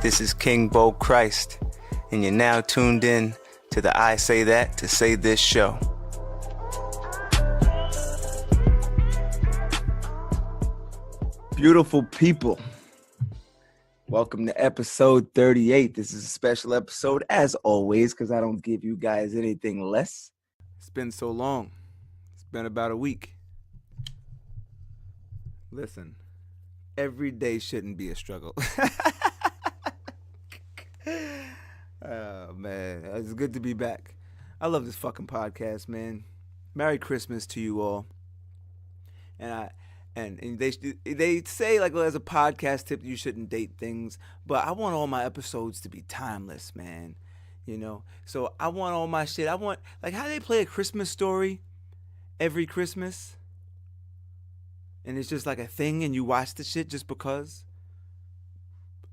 This is King Bo Christ, and you're now tuned in to the I Say That to Say This show. Beautiful people, welcome to episode 38. This is a special episode, as always, because I don't give you guys anything less. It's been so long. It's been about a week. Listen, every day shouldn't be a struggle. Oh, man. It's good to be back. I love this fucking podcast, man. Merry Christmas to you all. And they say, like, well, as a podcast tip, you shouldn't date things. But I want all my episodes to be timeless, man. You know? So I want all my shit. I want, like, how they play A Christmas Story every Christmas. And it's just like a thing and you watch the shit just because.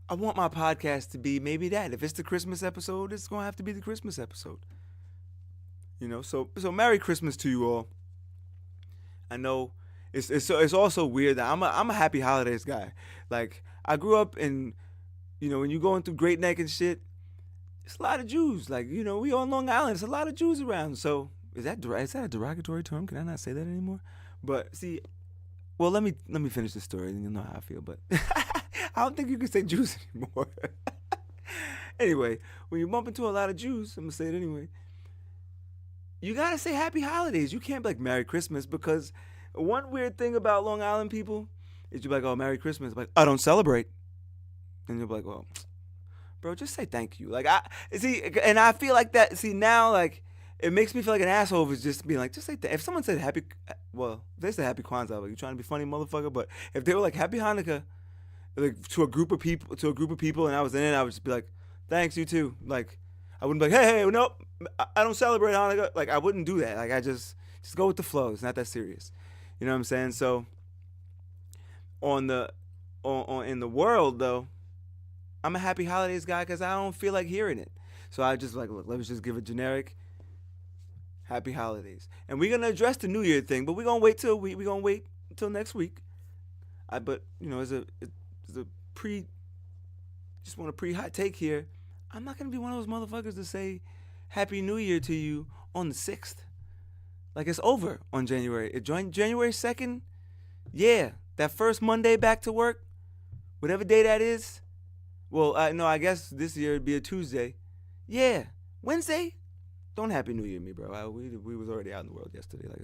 I want my podcast to be maybe that. If it's the Christmas episode, it's going to have to be the Christmas episode. You know, so Merry Christmas to you all. I know it's also weird that I'm a Happy Holidays guy. Like, I grew up in, you know, when you're going through Great Neck and shit, it's a lot of Jews. Like, you know, we on Long Island. There's a lot of Jews around. So is that a derogatory term? Can I not say that anymore? But see, well, let me finish the story and you'll know how I feel. But I don't think you can say Jews anymore. Anyway, when you bump into a lot of Jews, I'm going to say it anyway, you got to say Happy Holidays. You can't be like Merry Christmas, because one weird thing about Long Island people is you're like, oh, Merry Christmas. I'm like, I don't celebrate. And you're like, well, bro, just say thank you. Like, and I feel like that. See, now, like, it makes me feel like an asshole if it's just being like, just say if someone said Happy, well, they say Happy Kwanzaa, like, you trying to be funny, motherfucker. But if they were like Happy Hanukkah, like, to a group of people, and I was in it, I would just be like, thanks, you too. Like, I wouldn't be like, hey, nope, I don't celebrate Hanukkah. Like, I wouldn't do that. Like, I just go with the flow. It's not that serious. You know what I'm saying? So, in the world though, I'm a Happy Holidays guy because I don't feel like hearing it. So I just like, look, let's just give a generic Happy Holidays, and we're gonna address the New Year thing, but we're gonna wait until next week. But you know, as a hot take here, I'm not gonna be one of those motherfuckers to say Happy New Year to you on the 6th. Like, it's over on January 2nd. Yeah, that first Monday back to work, whatever day that is. Well, I guess this year it'd be a Tuesday. Yeah, Wednesday. Don't Happy New Year to me, bro. We was already out in the world yesterday. Like,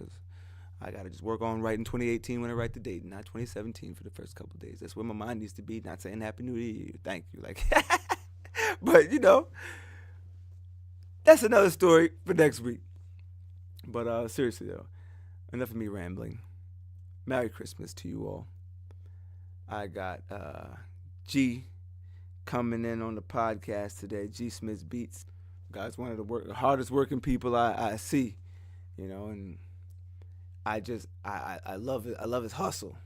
I gotta just work on writing 2018 when I write the date, not 2017 for the first couple of days. That's where my mind needs to be. Not saying Happy New Year, thank you, like. But you know, that's another story for next week. But seriously though, enough of me rambling. Merry Christmas to you all. I got G coming in on the podcast today. G SchmitzBeats. Guy's one of the hardest working people I see, you know, and I love it. I love his hustle.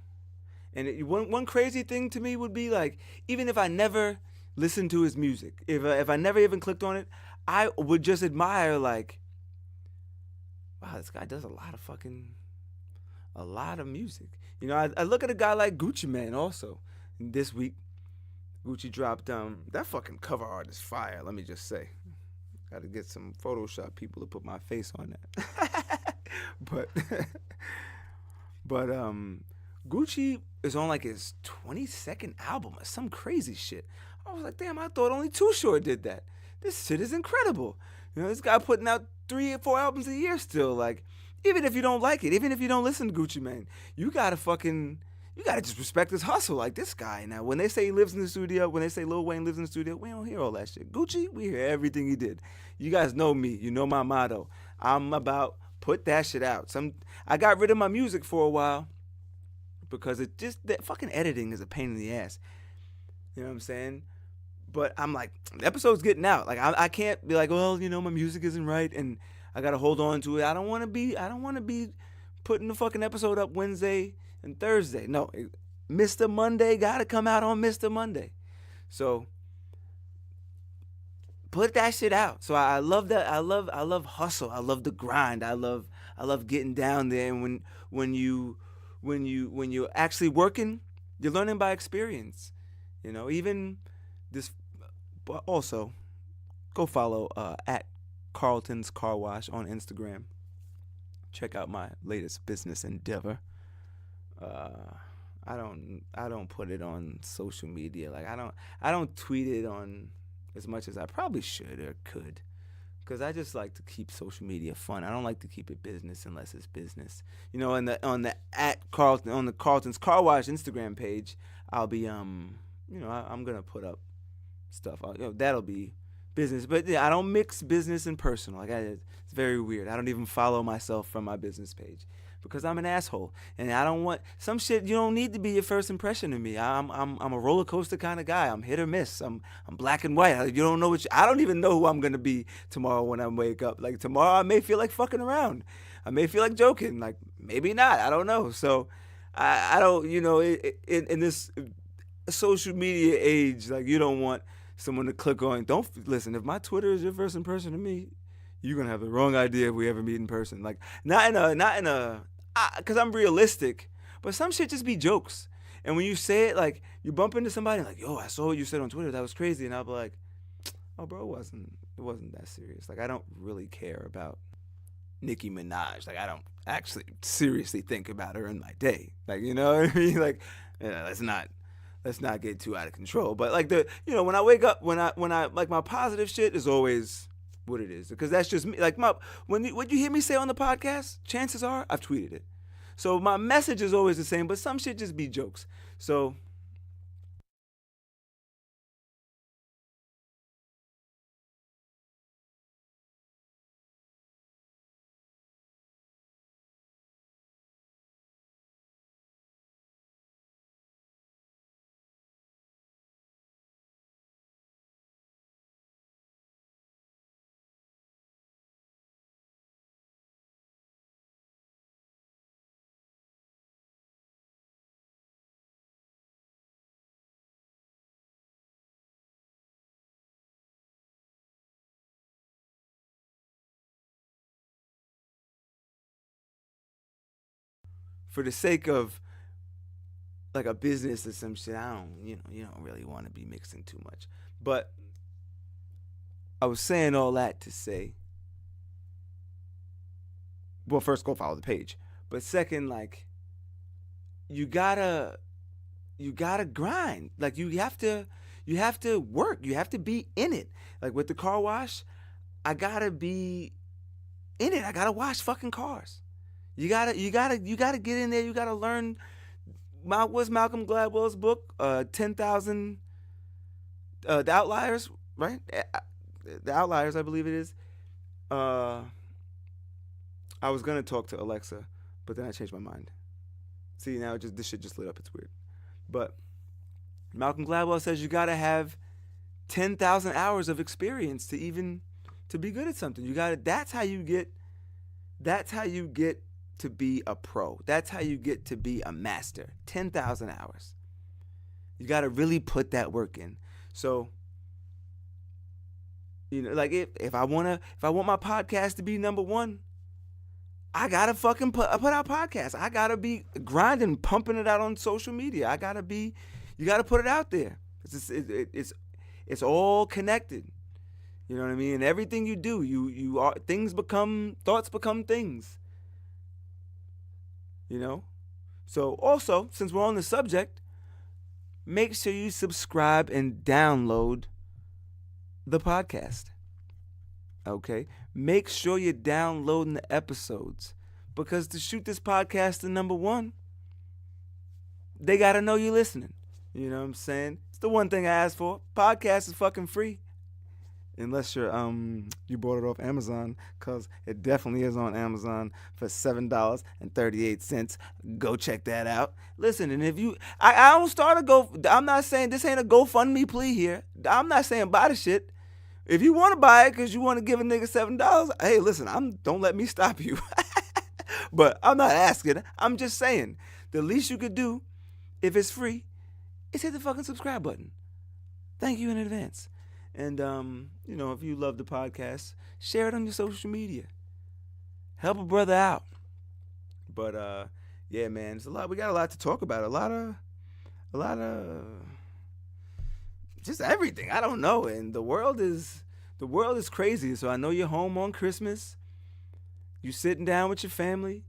And one crazy thing to me would be, like, even if I never listened to his music, if I never even clicked on it, I would just admire, like, wow, this guy does a lot of music. You know, I look at a guy like Gucci Mane also. And this week, Gucci dropped that fucking cover art is fire. Let me just say, got to get some Photoshop people to put my face on that. but Gucci is on like his 22nd album or some crazy shit. I was like, damn, I thought only Too Short did that. This shit is incredible. You know, this guy putting out 3 or 4 albums a year still. Like, even if you don't like it, even if you don't listen to Gucci Mane, you gotta just respect his hustle. Like, this guy now, when they say he lives in the studio, when they say Lil Wayne lives in the studio, we don't hear all that shit. Gucci, we hear everything he did. You guys know me. You know my motto. I'm about put that shit out. I got rid of my music for a while because that fucking editing is a pain in the ass. You know what I'm saying? But I'm like, the episode's getting out. Like, I can't be like, well, you know, my music isn't right and I gotta hold on to it. I don't want to be putting the fucking episode up Wednesday and Thursday. No, Mr. Monday gotta come out on Mr. Monday. So put that shit out. So I love that. I love hustle. I love the grind. I love getting down there. And when you're actually working, you're learning by experience. You know, even this But also, go follow at Carlton's Car Wash on Instagram. Check out my latest business endeavor. Uh, I don't put it on social media. Like I don't tweet it on as much as I probably should or could. Because I just like to keep social media fun. I don't like to keep it business unless it's business. On the at Carlton on the Carlton's Car Wash Instagram page, I'll be I'm gonna put up stuff. That'll be business, but yeah, I don't mix business and personal. It's very weird. I don't even follow myself from my business page because I'm an asshole, and I don't want some shit. You don't need to be your first impression of me. I'm a roller coaster kind of guy. I'm hit or miss. I'm black and white. You don't know I don't even know who I'm gonna be tomorrow when I wake up. Like tomorrow, I may feel like fucking around. I may feel like joking. Like maybe not. I don't know. So I don't. In this social media age, like you don't want someone to click on. Don't listen. If my Twitter is your first impression of me, you're gonna have the wrong idea if we ever meet in person. Like not in a, because I'm realistic. But some shit just be jokes. And when you say it, like you bump into somebody like, yo, I saw what you said on Twitter. That was crazy. And I'll be like, oh, bro, it wasn't that serious. Like I don't really care about Nicki Minaj. Like I don't actually seriously think about her in my day. Like you know what I mean? Like let's not get too out of control. But like when I wake up, when I like my positive shit is always what it is, because that's just me. Like what you hear me say on the podcast, chances are I've tweeted it. So my message is always the same, but some shit just be jokes. So for the sake of like a business or some shit, I don't you don't really want to be mixing too much. But I was saying all that to say, well, first go follow the page, but second, like you gotta grind. Like you have to work. You have to be in it. Like with the car wash, I gotta be in it. I gotta wash fucking cars. You gotta get in there. You gotta learn. What's Malcolm Gladwell's book? 10,000. The Outliers, right? The Outliers, I believe it is. Uh, I was gonna talk to Alexa, but then I changed my mind. See, now this shit just lit up. It's weird. But Malcolm Gladwell says you gotta have 10,000 hours of experience to be good at something. You gotta. That's how you get. That's how you get to be a pro. That's how you get to be a master. 10,000 hours. You gotta really put that work in. So, like if I want my podcast to be number one, I gotta fucking put out podcasts. I gotta be grinding, pumping it out on social media. You gotta put it out there. It's all connected. You know what I mean? And everything you do, thoughts become things. So also, since we're on the subject, make sure you subscribe and download the podcast. Okay? Make sure you're downloading the episodes, because to shoot this podcast to number one, they got to know you're listening. You know what I'm saying? It's the one thing I ask for. Podcast is fucking free. Unless you bought it off Amazon, because it definitely is on Amazon for $7.38. Go check that out. Listen, and if I don't start I'm not saying this ain't a GoFundMe plea here. I'm not saying buy the shit. If you want to buy it because you want to give a nigga $7, hey, listen, don't let me stop you. But I'm not asking. I'm just saying the least you could do, if it's free, is hit the fucking subscribe button. Thank you in advance. And, if you love the podcast, share it on your social media. Help a brother out. But, yeah, man, we got a lot to talk about. A lot of just everything. I don't know. And the world is crazy. So I know you're home on Christmas. You sitting down with your family,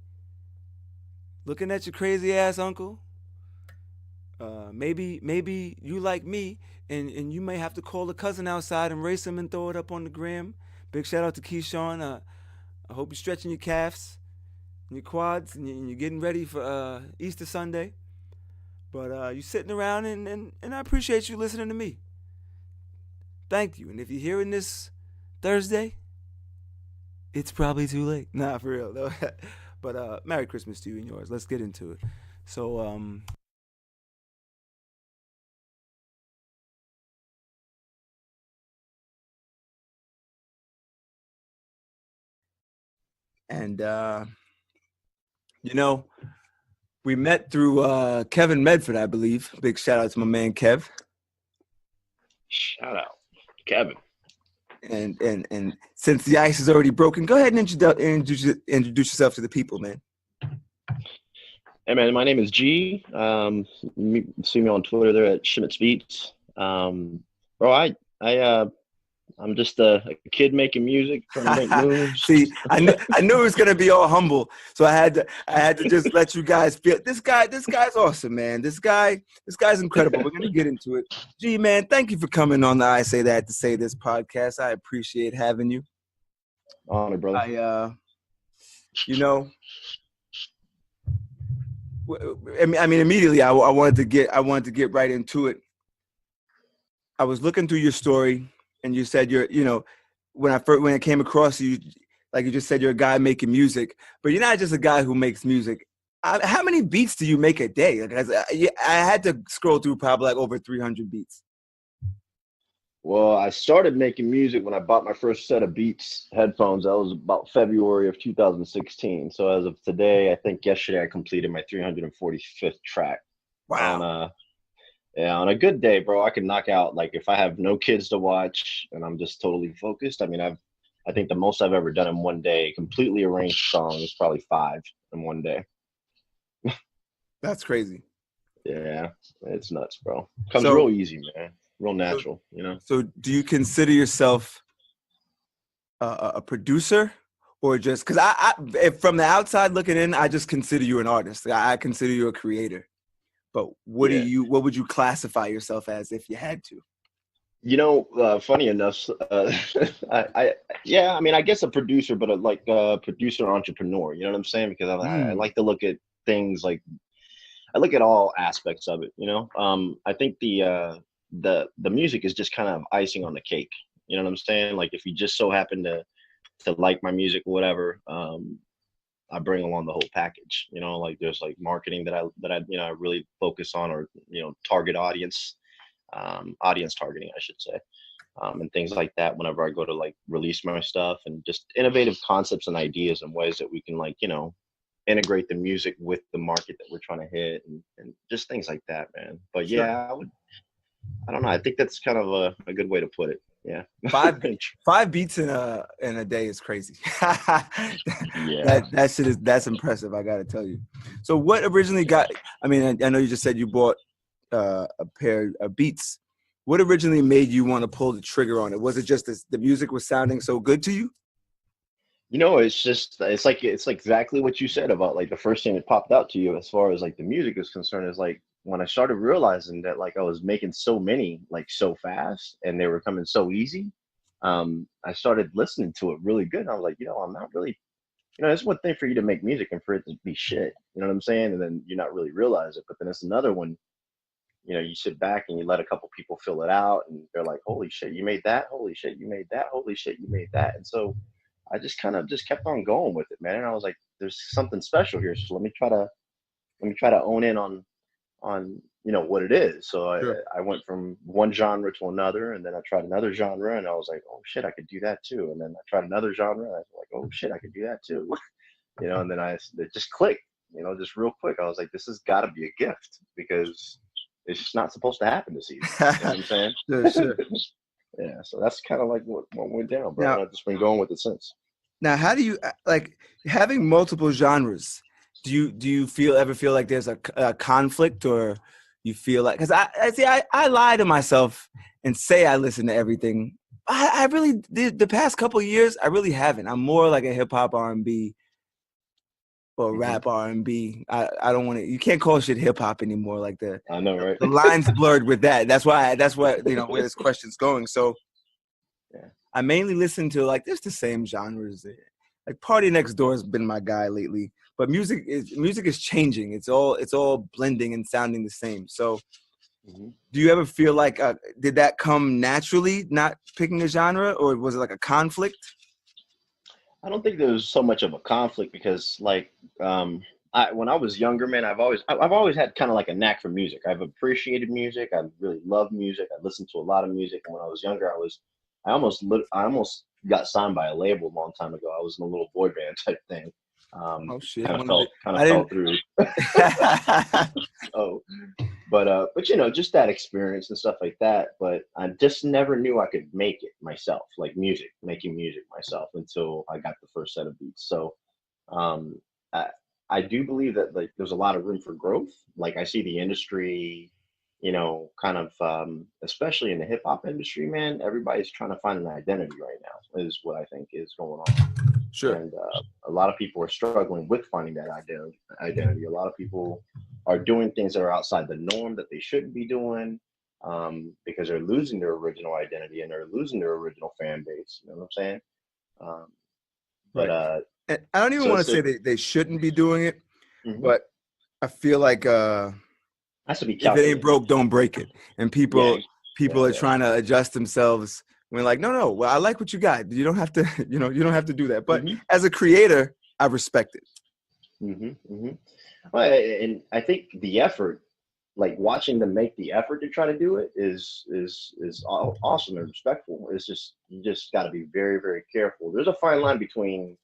looking at your crazy ass uncle. Maybe you like me, and you may have to call a cousin outside and race him and throw it up on the gram. Big shout out to Keyshawn. I hope you're stretching your calves and your quads, and you're getting ready for Easter Sunday. But you sitting around, and I appreciate you listening to me. Thank you. And if you're hearing this Thursday, it's probably too late. Nah, for real though. But Merry Christmas to you and yours. Let's get into it. So and you know, we met through Kevin Medford, I believe. Big shout out to my man Kev. Shout out, Kevin. And since the ice is already broken, go ahead and introduce yourself to the people, man. Hey man, my name is G. See me on Twitter there at SchmitzBeats. Bro, I'm just a kid making music, trying to make moves. See, I knew it was gonna be all humble, so I had to just let you guys feel this guy's awesome, man. This guy's incredible. We're gonna get into it. G man, thank you for coming on the I Say That to Say This podcast. I appreciate having you. Honor, brother. You know, I mean, immediately I wanted to get right into it. I was looking through your story, and you said when I came across you, like you just said, you're a guy making music, but you're not just a guy who makes music. How many beats do you make a day? Like I had to scroll through probably like over 300 beats. Well, I started making music when I bought my first set of Beats headphones. That was about February of 2016. So as of today, I think yesterday I completed my 345th track. Wow. On a good day, bro, I can knock out, like, if I have no kids to watch and I'm just totally focused. I mean, I think the most I've ever done in one day, completely arranged song, is probably 5 in one day. That's crazy. Yeah, it's nuts, bro. Comes real easy, man. Real natural, So do you consider yourself a producer, or just because if from the outside looking in, I just consider you an artist. I consider you a creator. But what would you classify yourself as if you had to? Funny enough, I mean, I guess a producer, but a producer entrepreneur. You know what I'm saying? Because I like to look at things like, I look at all aspects of it. I think the music is just kind of icing on the cake. You know what I'm saying? Like, if you just so happen to like my music or whatever, I bring along the whole package. Like, there's like marketing that I really focus on, or target audience targeting, I should say, and things like that whenever I go to like release my stuff, and just innovative concepts and ideas and ways that we can integrate the music with the market that we're trying to hit, and just things like that, man. But Sure. yeah, I don't know. I think that's kind of a good way to put it. Yeah. 5 beats in a day is crazy. Yeah. That's impressive, I gotta tell you. So what originally I mean, I know you just said you bought a pair of Beats. What originally made you want to pull the trigger on it? Was it just the music was sounding so good to you? It's like exactly what you said about like the first thing that popped out to you as far as like the music is concerned, is like when I started realizing that like I was making so many like so fast and they were coming so easy. I started listening to it really good. And I was like, I'm not really, it's one thing for you to make music and for it to be shit. You know what I'm saying? And then you not really realize it. But then it's another one, you sit back and you let a couple people fill it out and they're like, holy shit, you made that. Holy shit, you made that. Holy shit, you made that. And so I just kind of just kept on going with it, man. And I was like, there's something special here. So let me try to own in on what it is. So Sure. I went from one genre to another, and then I tried another genre, and I was like, oh shit, I could do that too. And then I tried another genre, and I was like, oh shit, I could do that too. And then it just clicked, just real quick. I was like, this has got to be a gift, because it's just not supposed to happen this season. You know what I'm saying? Sure. Yeah, so that's kind of like what went down, bro. Now, I've just been going with it since. Now, how do you like having multiple genres? Do you ever feel like there's a conflict, or you feel like, because I lie to myself and say I listen to everything. I really the past couple of years I really haven't. I'm more like a hip hop R&B or rap R&B. I don't want to. You can't call shit hip hop anymore. Like I know, right? the lines blurred with that. That's why. That's what where this question's going. So Yeah. I mainly listen to like there's the same genres. Like Party Next Door has been my guy lately. But music is changing. It's all blending and sounding the same. So do you ever feel like did that come naturally, not picking a genre, or was it like a conflict? I don't think there was so much of a conflict because like when I was younger, man, I've always had kind of like a knack for music. I've appreciated music. I really love music. I listened to a lot of music. And when I was younger, I almost got signed by a label a long time ago. I was in a little boy band type thing. Oh shit! Kind I of fell didn't. through. So, but you know, just that experience and stuff like that. But I just never knew I could make it myself, like making music myself until I got the first set of beats. So, um, I, I do believe that like there's a lot of room for growth. Like I see the industry, you know, kind of, especially in the hip hop industry, man. Everybody's trying to find an identity right now. Is what I think is going on, Sure. and a lot of people are struggling with finding that identity. A lot of people are doing things that are outside the norm that they shouldn't be doing, because they're losing their original identity and they're losing their original fan base. You know what I'm saying? Um, but Right. And I don't even so want it's to say they shouldn't be doing it, mhm. but I feel like Has to be if it ain't calculated. broke, don't break it. And Yeah, people are yeah. trying to adjust themselves when like, no, well, I like what you got. You don't have to, you don't have to do that. But Hmm. as a creator, I respect it. Well, and I think the effort, like watching them make the effort to try to do it, is awesome and respectful. It's just you just got to be very very careful. There's a fine line between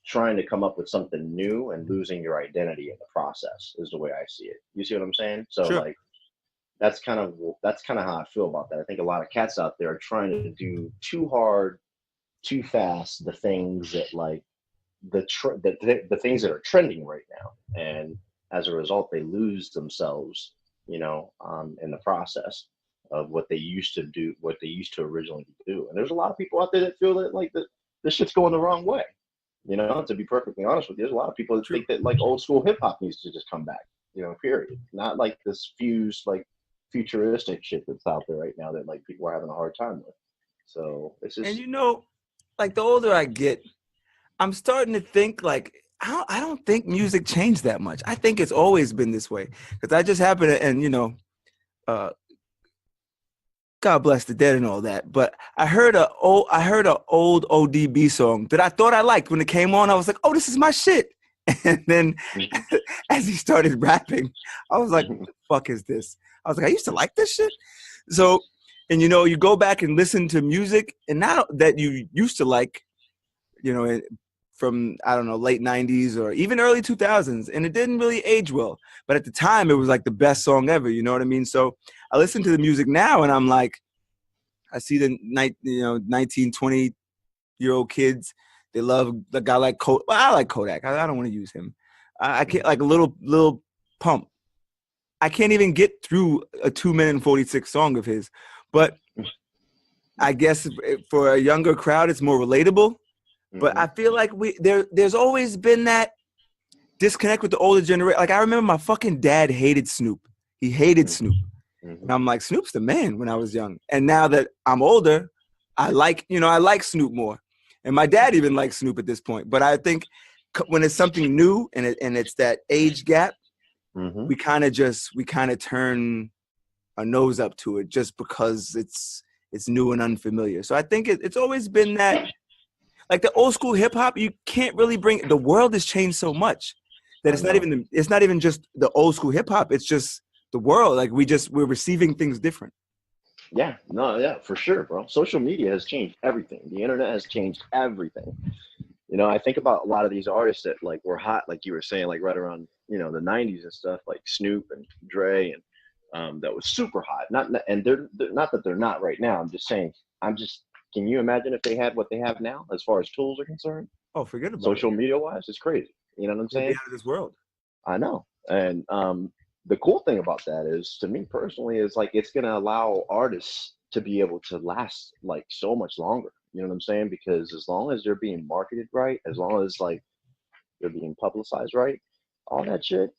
trying to come up with something new and losing your identity in the process. Is the way I see it. You see what I'm saying? So Sure. like that's kind of how I feel about that. I think a lot of cats out there are trying to do too hard, too fast the things that like the things that are trending right now, and as a result, they lose themselves, you know, in the process of what they used to do, what they used to originally do. And there's a lot of people out there that feel that like this shit's going the wrong way. You know, to be perfectly honest with you, there's a lot of people that True. think that like old school hip hop needs to just come back. You know, period. Not like this fused like futuristic shit that's out there right now that like people are having a hard time with. So it's And just like the older I get, I'm starting to think like I don't think music changed that much. I think it's always been this way because I just happen to, and uh, God bless the dead and all that. But I heard a old ODB song that I thought I liked when it came on. I was like, oh, this is my shit. And then as he started rapping, I was like, what the fuck is this? I was like, I used to like this shit. So, and you go back and listen to music, and now that you used to like, you know, from I don't know, late 90s or even early 2000s, and it didn't really age well. But at the time, it was like the best song ever. You know what I mean? So I listen to the music now, and I'm like, I see the 19, 20-year-old kids. They love the guy like Kodak. Well, I like Kodak. I don't want to use him. I can't like a little Pump. I can't even get through a 2 minute and 46 song of his. But I guess for a younger crowd, it's more relatable. But I feel like there's always been that disconnect with the older generation. Like I remember my fucking dad hated Snoop. He hated Snoop. And I'm like, Snoop's the man when I was young. And now that I'm older, I like Snoop more. And my dad even likes Snoop at this point. But I think when it's something new and it's that age gap, we kind of turn our nose up to it just because it's new and unfamiliar. So I think it's always been that. Like the old school hip hop, you can't really bring. The world has changed so much that it's not even just the old school hip hop. It's just the world. Like we're receiving things different. Yeah, no, yeah, for sure, bro. Social media has changed everything. The internet has changed everything. You know, I think about a lot of these artists that like were hot, like you were saying, like right around, you know, the 90s and stuff, like Snoop and Dre, and that was super hot. And they're not that they're not right now. I'm just saying, can you imagine if they had what they have now as far as tools are concerned? Oh, forget about it. Social media wise, it's crazy. You know what I'm They'd be saying? out of this world. I know. And the cool thing about that is, to me personally, is like it's going to allow artists to be able to last like so much longer. You know what I'm saying? Because as long as they're being marketed right, as long as like they're being publicized right, all that shit,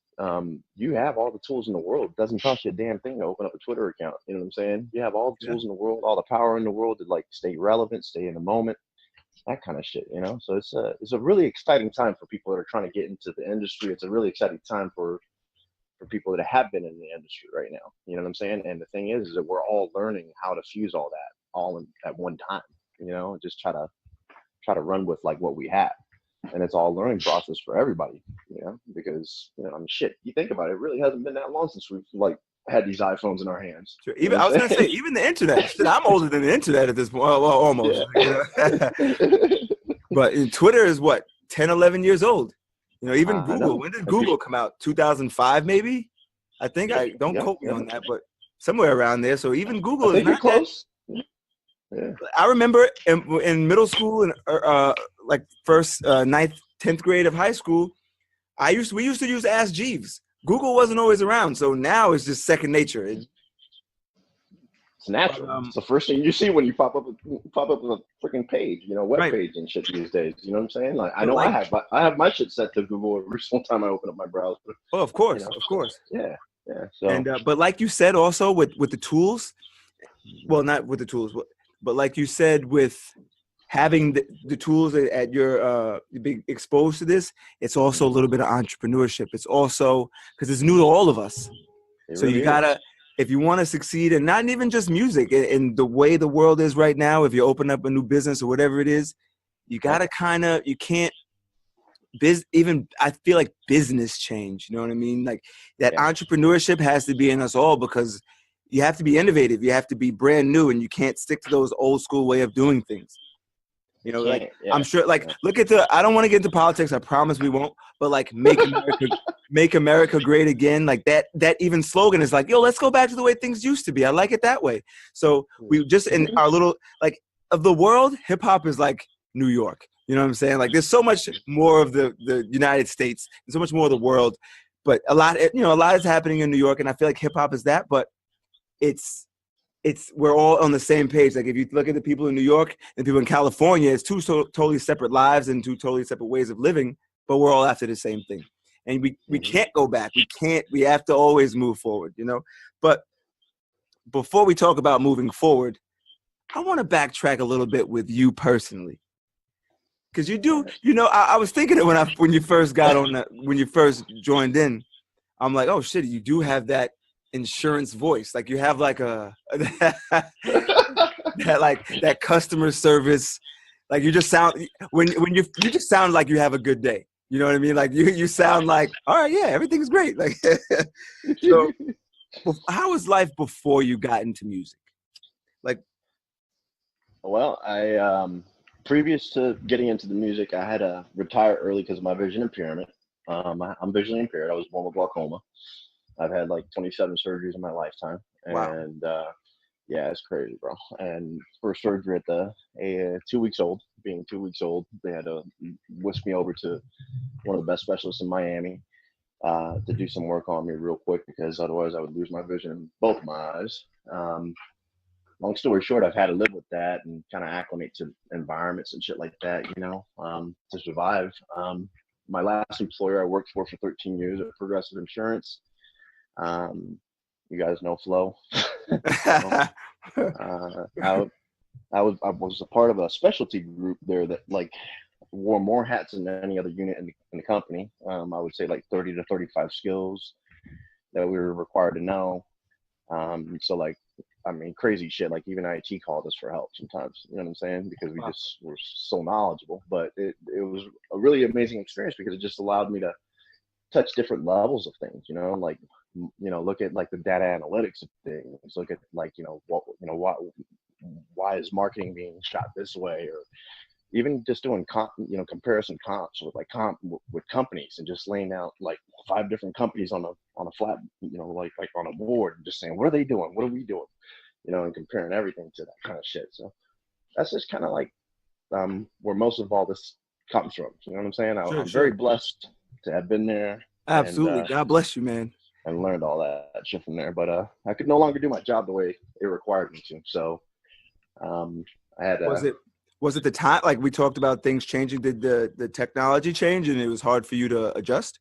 you have all the tools in the world. It doesn't cost you a damn thing to open up a Twitter account. You know what I'm saying? You have all the Yeah. tools in the world, all the power in the world to like stay relevant, stay in the moment, that kind of shit, you know? So it's a really exciting time for people that are trying to get into the industry. It's a really exciting time for people that have been in the industry right now. You know what I'm saying? And the thing is that we're all learning how to fuse all that all in, at one time, you know, and just try to run with like what we have. And it's all a learning process for everybody, you know, because, you know, I mean, shit, you think about it, it really hasn't been that long since we've like had these iPhones in our hands. Sure. You know Even I what was I'm gonna say, saying? even the internet. Shit, I'm older than the internet at this point. Well, almost. Yeah. You know? But Twitter is what, 10, 11 years old. You know, even I Google. know. When did And Google come out? 2005, maybe. I think yep, I don't yep, quote me yep. on that, but somewhere around there. So even I Google is think you're not that. close. Yeah. I remember in middle school and like first, ninth, 10th grade of high school, we used to use Ask Jeeves. Google wasn't always around, so now it's just second nature. It's natural. It's the first thing you see when you pop up with a freaking page, you know, web Right. page and shit these days. You know what I'm saying? Like I But know like, I have my shit set to Google every single time I open up my browser. oh, of You course, know, of so, course. yeah, yeah. So And but like you said, also with the tools, well, not with the tools, but like you said, with having the tools at your being exposed to this, it's also a little bit of entrepreneurship. It's also because it's new to all of us. it So you really is. gotta, if you want to succeed, and not even just music, in the way the world is right now, if you open up a new business or whatever it is, you gotta kind of, you can't even I feel like business change. You know what I mean? Like that Yeah. entrepreneurship has to be in us all, because you have to be innovative. You have to be brand new, and you can't stick to those old school way of doing things. You know, like Can't. Yeah. I'm sure, like Yeah. look at I don't want to get into politics. I promise we won't. But like, make America great again. Like that even slogan is like, yo, let's go back to the way things used to be. I like it that way. So we just in our little like of the world, hip hop is like New York. You know what I'm saying? Like there's so much more of the United States and so much more of the world. But a lot is happening in New York, and I feel like hip hop is that. But it's we're all on the same page. Like if you look at the people in New York and people in California, it's two totally separate lives and two totally separate ways of living, but we're all after the same thing. And we can't go back. We have to always move forward, you know? But before we talk about moving forward, I want to backtrack a little bit with you personally. Cause you do, you know, I was thinking it when you first got on when you first joined in, I'm like, oh shit, you do have that insurance voice. Like you have like that customer service. Like you just sound when you just sound like you have a good day. You know what I mean? Like you sound like, all right, yeah, everything's great. Like so, how was life before you got into music? Like, Well, I previous to getting into the music, I had to retire early because of my vision impairment. I'm visually impaired. I was born with glaucoma. I've had like 27 surgeries in my lifetime, wow. and yeah, it's crazy, bro. And first surgery at the 2 weeks old, being 2 weeks old, they had to whisk me over to one of the best specialists in Miami to do some work on me real quick because otherwise I would lose my vision in both my eyes. Long story short, I've had to live with that and kind of acclimate to environments and shit like that, you know, to survive. My last employer I worked for 13 years at Progressive Insurance. You guys know Flo. So, I was a part of a specialty group there that like wore more hats than any other unit in the company. I would say like 30 to 35 skills that we were required to know. So like, I mean, crazy shit. Like even IT called us for help sometimes. You know what I'm saying? Because we just were so knowledgeable. But it was a really amazing experience because it just allowed me to touch different levels of things. You know, like look at like the data analytics of things. Look at like why is marketing being shot this way, or even just doing comparison comps with with companies and just laying out like 5 different companies on a flat, like on a board and just saying, what are they doing? What are we doing? And comparing everything to that kind of shit. So that's just kind of like where most of all this comes from. You know what I'm saying? I'm very blessed to have been there. Absolutely. God bless you, man. and learned all that shit from there. But I could no longer do my job the way it required me to. So I had Was it the time, like we talked about things changing? Did the technology change and it was hard for you to adjust?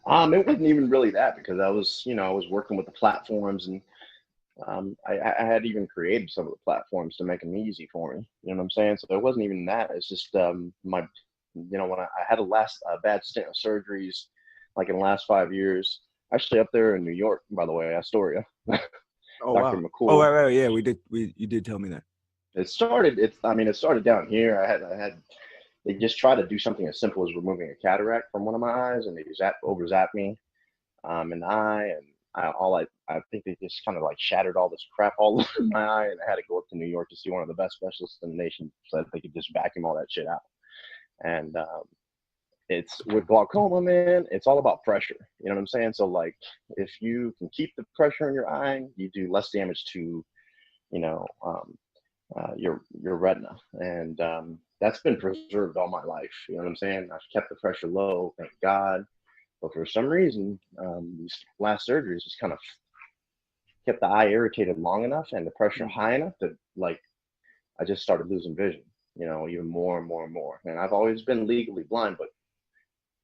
it wasn't even really that, because I was, I was working with the platforms, and I had even created some of the platforms to make them easy for me. You know what I'm saying? So it wasn't even that. It's just my, when I had a bad stint of surgeries, like in the last 5 years, actually up there in New York, by the way, Astoria, Oh Dr. wow. Oh McCool. right, yeah, you did tell me that. It started down here. They just tried to do something as simple as removing a cataract from one of my eyes, and they over zapped me in the eye, and I think they just kind of like shattered all this crap all over my eye, and I had to go up to New York to see one of the best specialists in the nation so that they could just vacuum all that shit out. And it's with glaucoma, man, it's all about pressure. You know what I'm saying? So like, if you can keep the pressure in your eye, you do less damage to, you know, your retina, and that's been preserved all my life. You know what I'm saying? I've kept the pressure low, thank God. But for some reason, these last surgeries just kind of kept the eye irritated long enough and the pressure high enough that, like, I just started losing vision, even more and more and more. And I've always been legally blind, but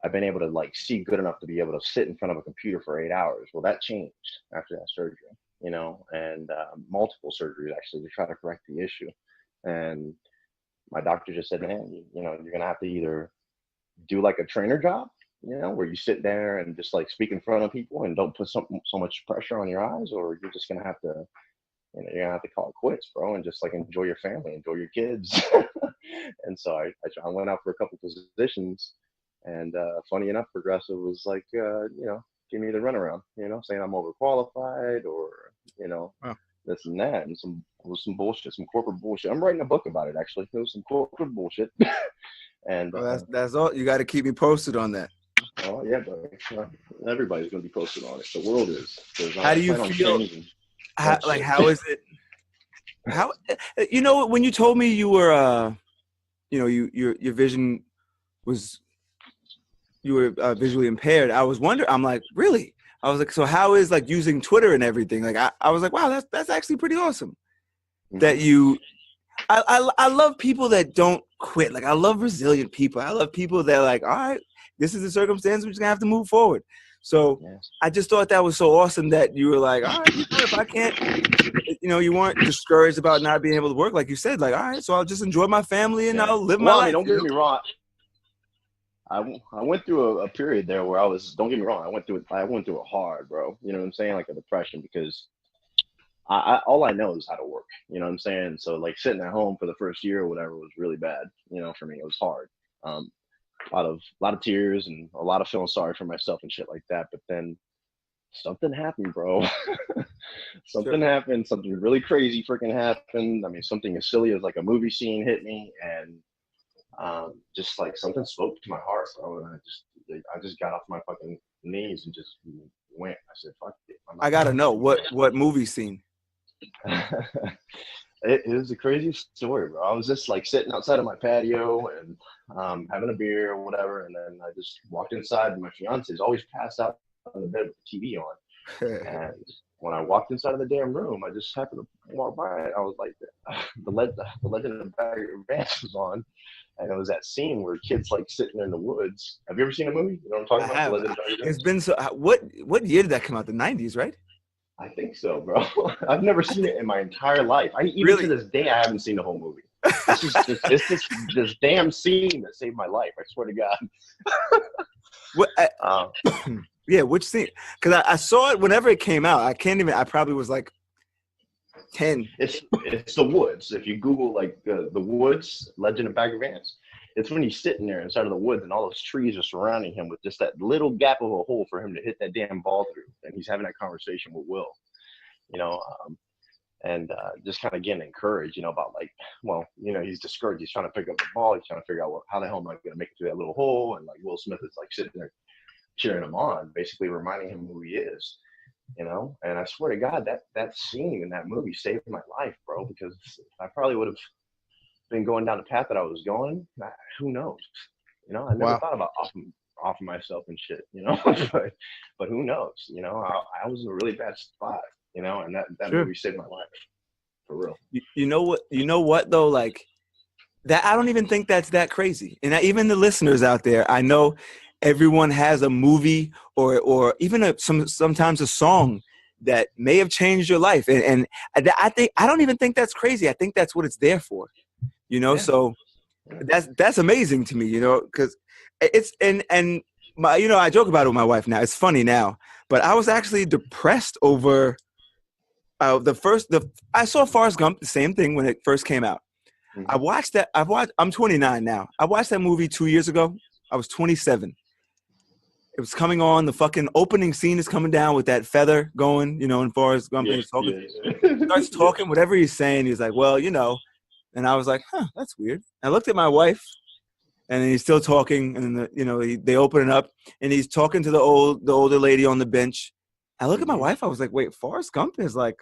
I've been able to like see good enough to be able to sit in front of a computer for 8 hours. Well, that changed after that surgery, and multiple surgeries actually to try to correct the issue. And my doctor just said, man, you're going to have to either do like a trainer job, where you sit there and just like speak in front of people and don't put so much pressure on your eyes, or you're just going to have to, you're going to have to call it quits, bro, and just like enjoy your family, enjoy your kids. And so I went out for a couple positions, and funny enough, Progressive was like, give me the runaround, saying I'm overqualified, or, Wow. this and that, and some bullshit, some corporate bullshit. I'm writing a book about it, actually. It was some corporate bullshit. And that's all. You got to keep me posted on that. oh yeah, but everybody's going to be posted on it. The world is. How do you feel? How is it? How when you told me you were your vision was, you were visually impaired, I was wondering, I'm like, really? I was like, so how is like using Twitter and everything? Like I was like, wow, that's actually pretty awesome. Mm-hmm. That you I love people that don't quit. Like I love resilient people. I love people that are like, all right, this is the circumstance, we're just gonna have to move forward. So I just thought that was so awesome that you were like, all right, if I can't, you weren't discouraged about not being able to work. Like you said, like, all right, so I'll just enjoy my family and I'll live my life. Don't get me wrong. I went through a period there where don't get me wrong, I went through it hard, bro. You know what I'm saying? Like a depression, because all I know is how to work. You know what I'm saying? So like sitting at home for the first year or whatever was really bad. For me, it was hard. A lot of tears and a lot of feeling sorry for myself and shit like that. But then something happened, bro. Something happened. Something really crazy freaking happened. I mean, something as silly as like a movie scene hit me, and just like something spoke to my heart, bro. And I just got off my fucking knees and just went. I said, fuck it. I gotta know what movie scene. It was the craziest story, bro. I was just like sitting outside of my patio and having a beer or whatever, and then I just walked inside, and my fiance's always passed out on the bed with the TV on. And when I walked inside of the damn room, I just happened to walk by it. I was like, the Legend of Bagger Vance was on, and it was that scene where kids like sitting in the woods. Have you ever seen a movie? You know what I'm talking about? It's been so. What year did that come out? The 90s, right? I think so, bro. I've never seen it in my entire life. Even to this day, I haven't seen the whole movie. It's just this damn scene that saved my life. I swear to God. Yeah, which scene? Because I saw it whenever it came out. I probably was like 10. It's the woods. If you Google like the woods, Legend of Bagger Vance, it's when he's sitting there inside of the woods and all those trees are surrounding him with just that little gap of a hole for him to hit that damn ball through. And he's having that conversation with Will, and just kind of getting encouraged, about like, well, he's discouraged. He's trying to pick up the ball. He's trying to figure out, well, how the hell am I going to make it through that little hole? And like Will Smith is like sitting there cheering him on, basically reminding him who he is, And I swear to God, that scene in that movie saved my life, bro, because I probably would have been going down the path that I was going. Who knows? I never thought about off of myself and shit, but who knows, I was in a really bad spot, and that Sure. movie saved my life for real. You know what? You know what though? Like that, I don't even think that's that crazy. And even the listeners out there, I know everyone has a movie or even sometimes a song that may have changed your life. And I think I don't even think that's crazy. I think that's what it's there for. Yeah. So that's amazing to me. Because it's and my I joke about it with my wife now. It's funny now, but I was actually depressed over I saw Forrest Gump, the same thing when it first came out. Mm-hmm. I'm 29 now. I watched that movie 2 years ago. I was 27. It was coming on. The fucking opening scene is coming down with that feather going, in Forrest Gump. And he's talking, starts talking, whatever he's saying. He's like, well, and I was like, huh, that's weird. And I looked at my wife, and he's still talking. And then, they open it up, and he's talking to the older lady on the bench. I look at my wife. I was like, wait, Forrest Gump is like,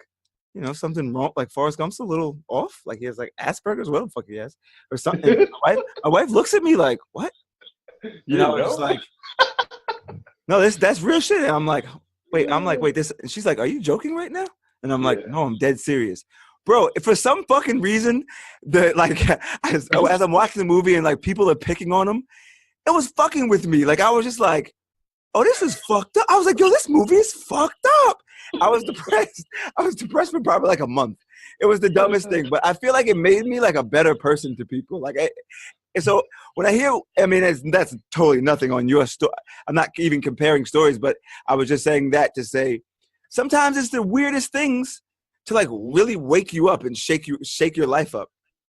something wrong. Like Forrest Gump's a little off. Like he has like Asperger's, what the fuck he has, or something. And my wife looks at me like, what? And I was just like, no, that's real shit. And I'm like, wait, this. And she's like, are you joking right now? And I'm like, no, I'm dead serious. Bro, for some fucking reason, as I'm watching the movie and like people are picking on him, it was fucking with me. Like I was just like, oh, this is fucked up. I was like, yo, this movie is fucked up. I was depressed. I was depressed for probably like a month. It was the dumbest thing, but I feel like it made me like a better person to people. And so when I hear, that's totally nothing on your story. I'm not even comparing stories, but I was just saying that to say, sometimes it's the weirdest things to like really wake you up and shake your life up.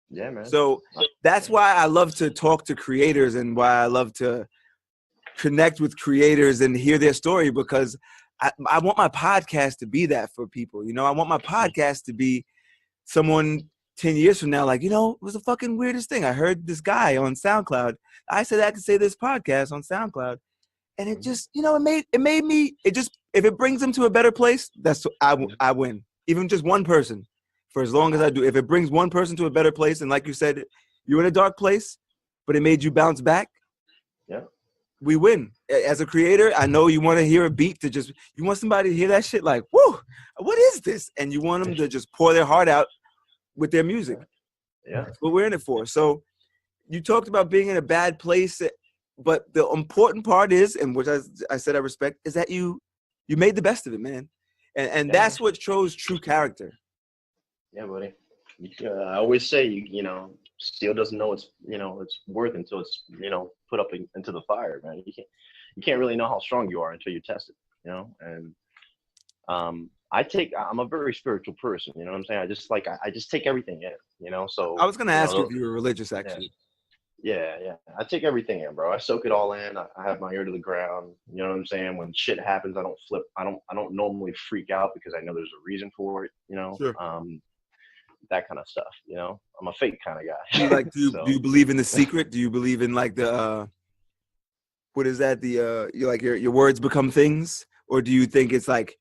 Yeah, man. So that's why I love to talk to creators and why I love to connect with creators and hear their story, because I want my podcast to be that for people. I want my podcast to be someone 10 years from now, like, it was the fucking weirdest thing. I heard this guy on SoundCloud. I said I had to say this podcast on SoundCloud. And it just, it made me, if it brings them to a better place, I win. Even just one person, for as long as I do. If it brings one person to a better place, and like you said, you're in a dark place, but it made you bounce back. Yeah. We win. As a creator, I know you want to hear a beat you want somebody to hear that shit like, whoa, what is this? And you want them to just pour their heart out with their music. Yeah. That's what we're in it for. So you talked about being in a bad place, but the important part is, and which I said I respect, is that you made the best of it, man. And that's what shows true character. Yeah, buddy. I always say, steel doesn't know its worth until it's put up into the fire, man. You can't really know how strong you are until you test it, and I'm a very spiritual person, you know what I'm saying? I just take everything in, so I was gonna ask you if you were religious, actually. Yeah, I take everything in, bro. I soak it all in. I have my ear to the ground, you know what I'm saying? When shit happens, I don't flip. I don't normally freak out because I know there's a reason for it, Sure. That kind of stuff, I'm a fake kind of guy. Do you believe in The Secret? Do you believe in like the what is that, the your words become things? Or do you think it's like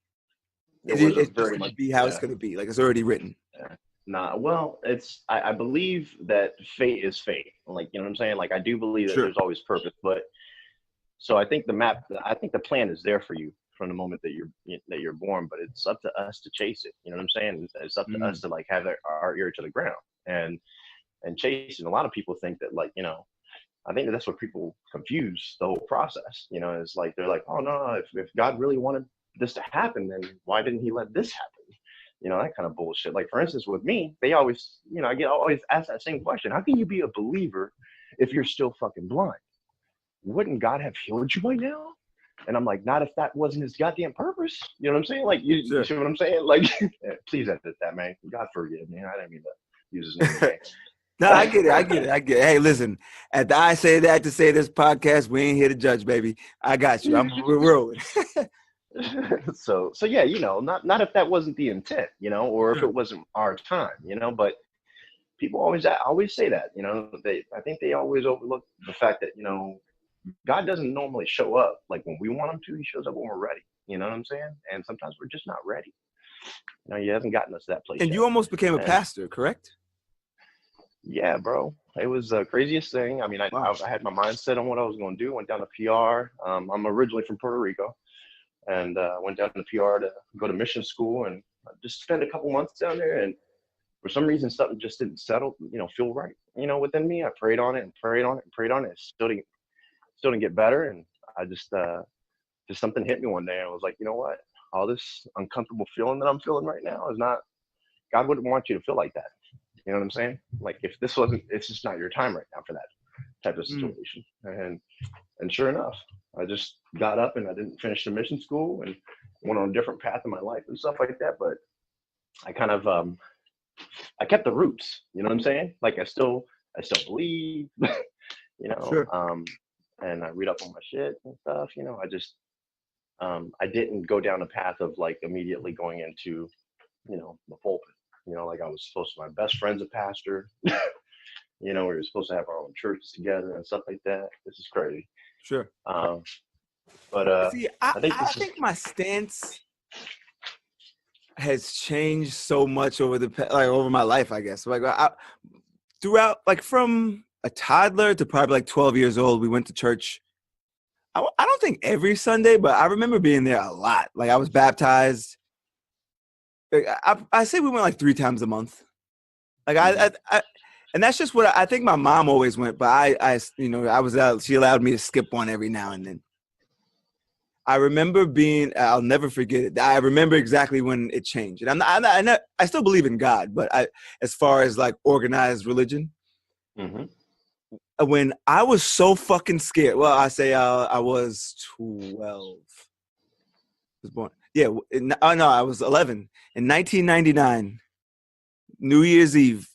it's just gonna be how it's gonna be, like it's already written? Nah, well, I believe that fate is fate. Like, you know what I'm saying? Like, I do believe that there's always purpose, but so I think the plan is there for you from the moment that you're born, but it's up to us to chase it. You know what I'm saying? It's up to us to like have our ear to the ground and chase it. A lot of people think that, like, I think that's what people confuse the whole process. It's like they're like, oh no, if God really wanted this to happen, then why didn't he let this happen? That kind of bullshit. Like, for instance, with me, they always, I get always asked that same question. How can you be a believer if you're still fucking blind? Wouldn't God have healed you by now? And I'm like, not if that wasn't his goddamn purpose. You know what I'm saying? Like, you see what I'm saying? Like, please edit that, man. God forgive me. I didn't mean to use his name. No, I get it. Hey, listen, I say that to say this podcast, we ain't here to judge, baby. I got you. We're rolling. So yeah, not if that wasn't the intent, or if it wasn't our time, but people always say that, I think they always overlook the fact that, God doesn't normally show up like when we want him to. He shows up when we're ready. You know what I'm saying? And sometimes we're just not ready. He hasn't gotten us to that place and yet. You almost became a pastor, correct? Yeah, bro. it was the craziest thing. I mean, Wow. I had my mind set on what I was going to do. Went down to PR. I'm originally from Puerto Rico, and went down to PR to go to mission school and just spend a couple months down there. And for some reason, something just didn't settle, feel right, within me. I prayed on it and prayed on it and prayed on it. It still didn't get better. And I just something hit me one day. I was like, you know what? All this uncomfortable feeling that I'm feeling right now is not, God wouldn't want you to feel like that. You know what I'm saying? Like if this wasn't, it's just not your time right now for that type of situation. And sure enough, I just got up and I didn't finish the mission school and went on a different path in my life and stuff like that. But I kind of, I kept the roots, you know what I'm saying? Like I still believe, Sure. And I read up on my shit and stuff, I just, I didn't go down a path of like immediately going into, the pulpit, like I was supposed to, my best friend's a pastor, we were supposed to have our own churches together and stuff like that. This is crazy. Sure. But See, I think I think my stance has changed so much over my life, I guess. Like throughout, like from a toddler to probably like 12 years old, we went to church. I don't think every Sunday, but I remember being there a lot. Like I was baptized. I say we went like 3 times a month. Like I and that's just what I think my mom always went, but I was out. She allowed me to skip one every now and then. I remember I'll never forget it. I remember exactly when it changed. And I still believe in God, but as far as like organized religion, when I was so fucking scared. Well, I say I was 12. I was born. Yeah. No, I was 11 in 1999, New Year's Eve.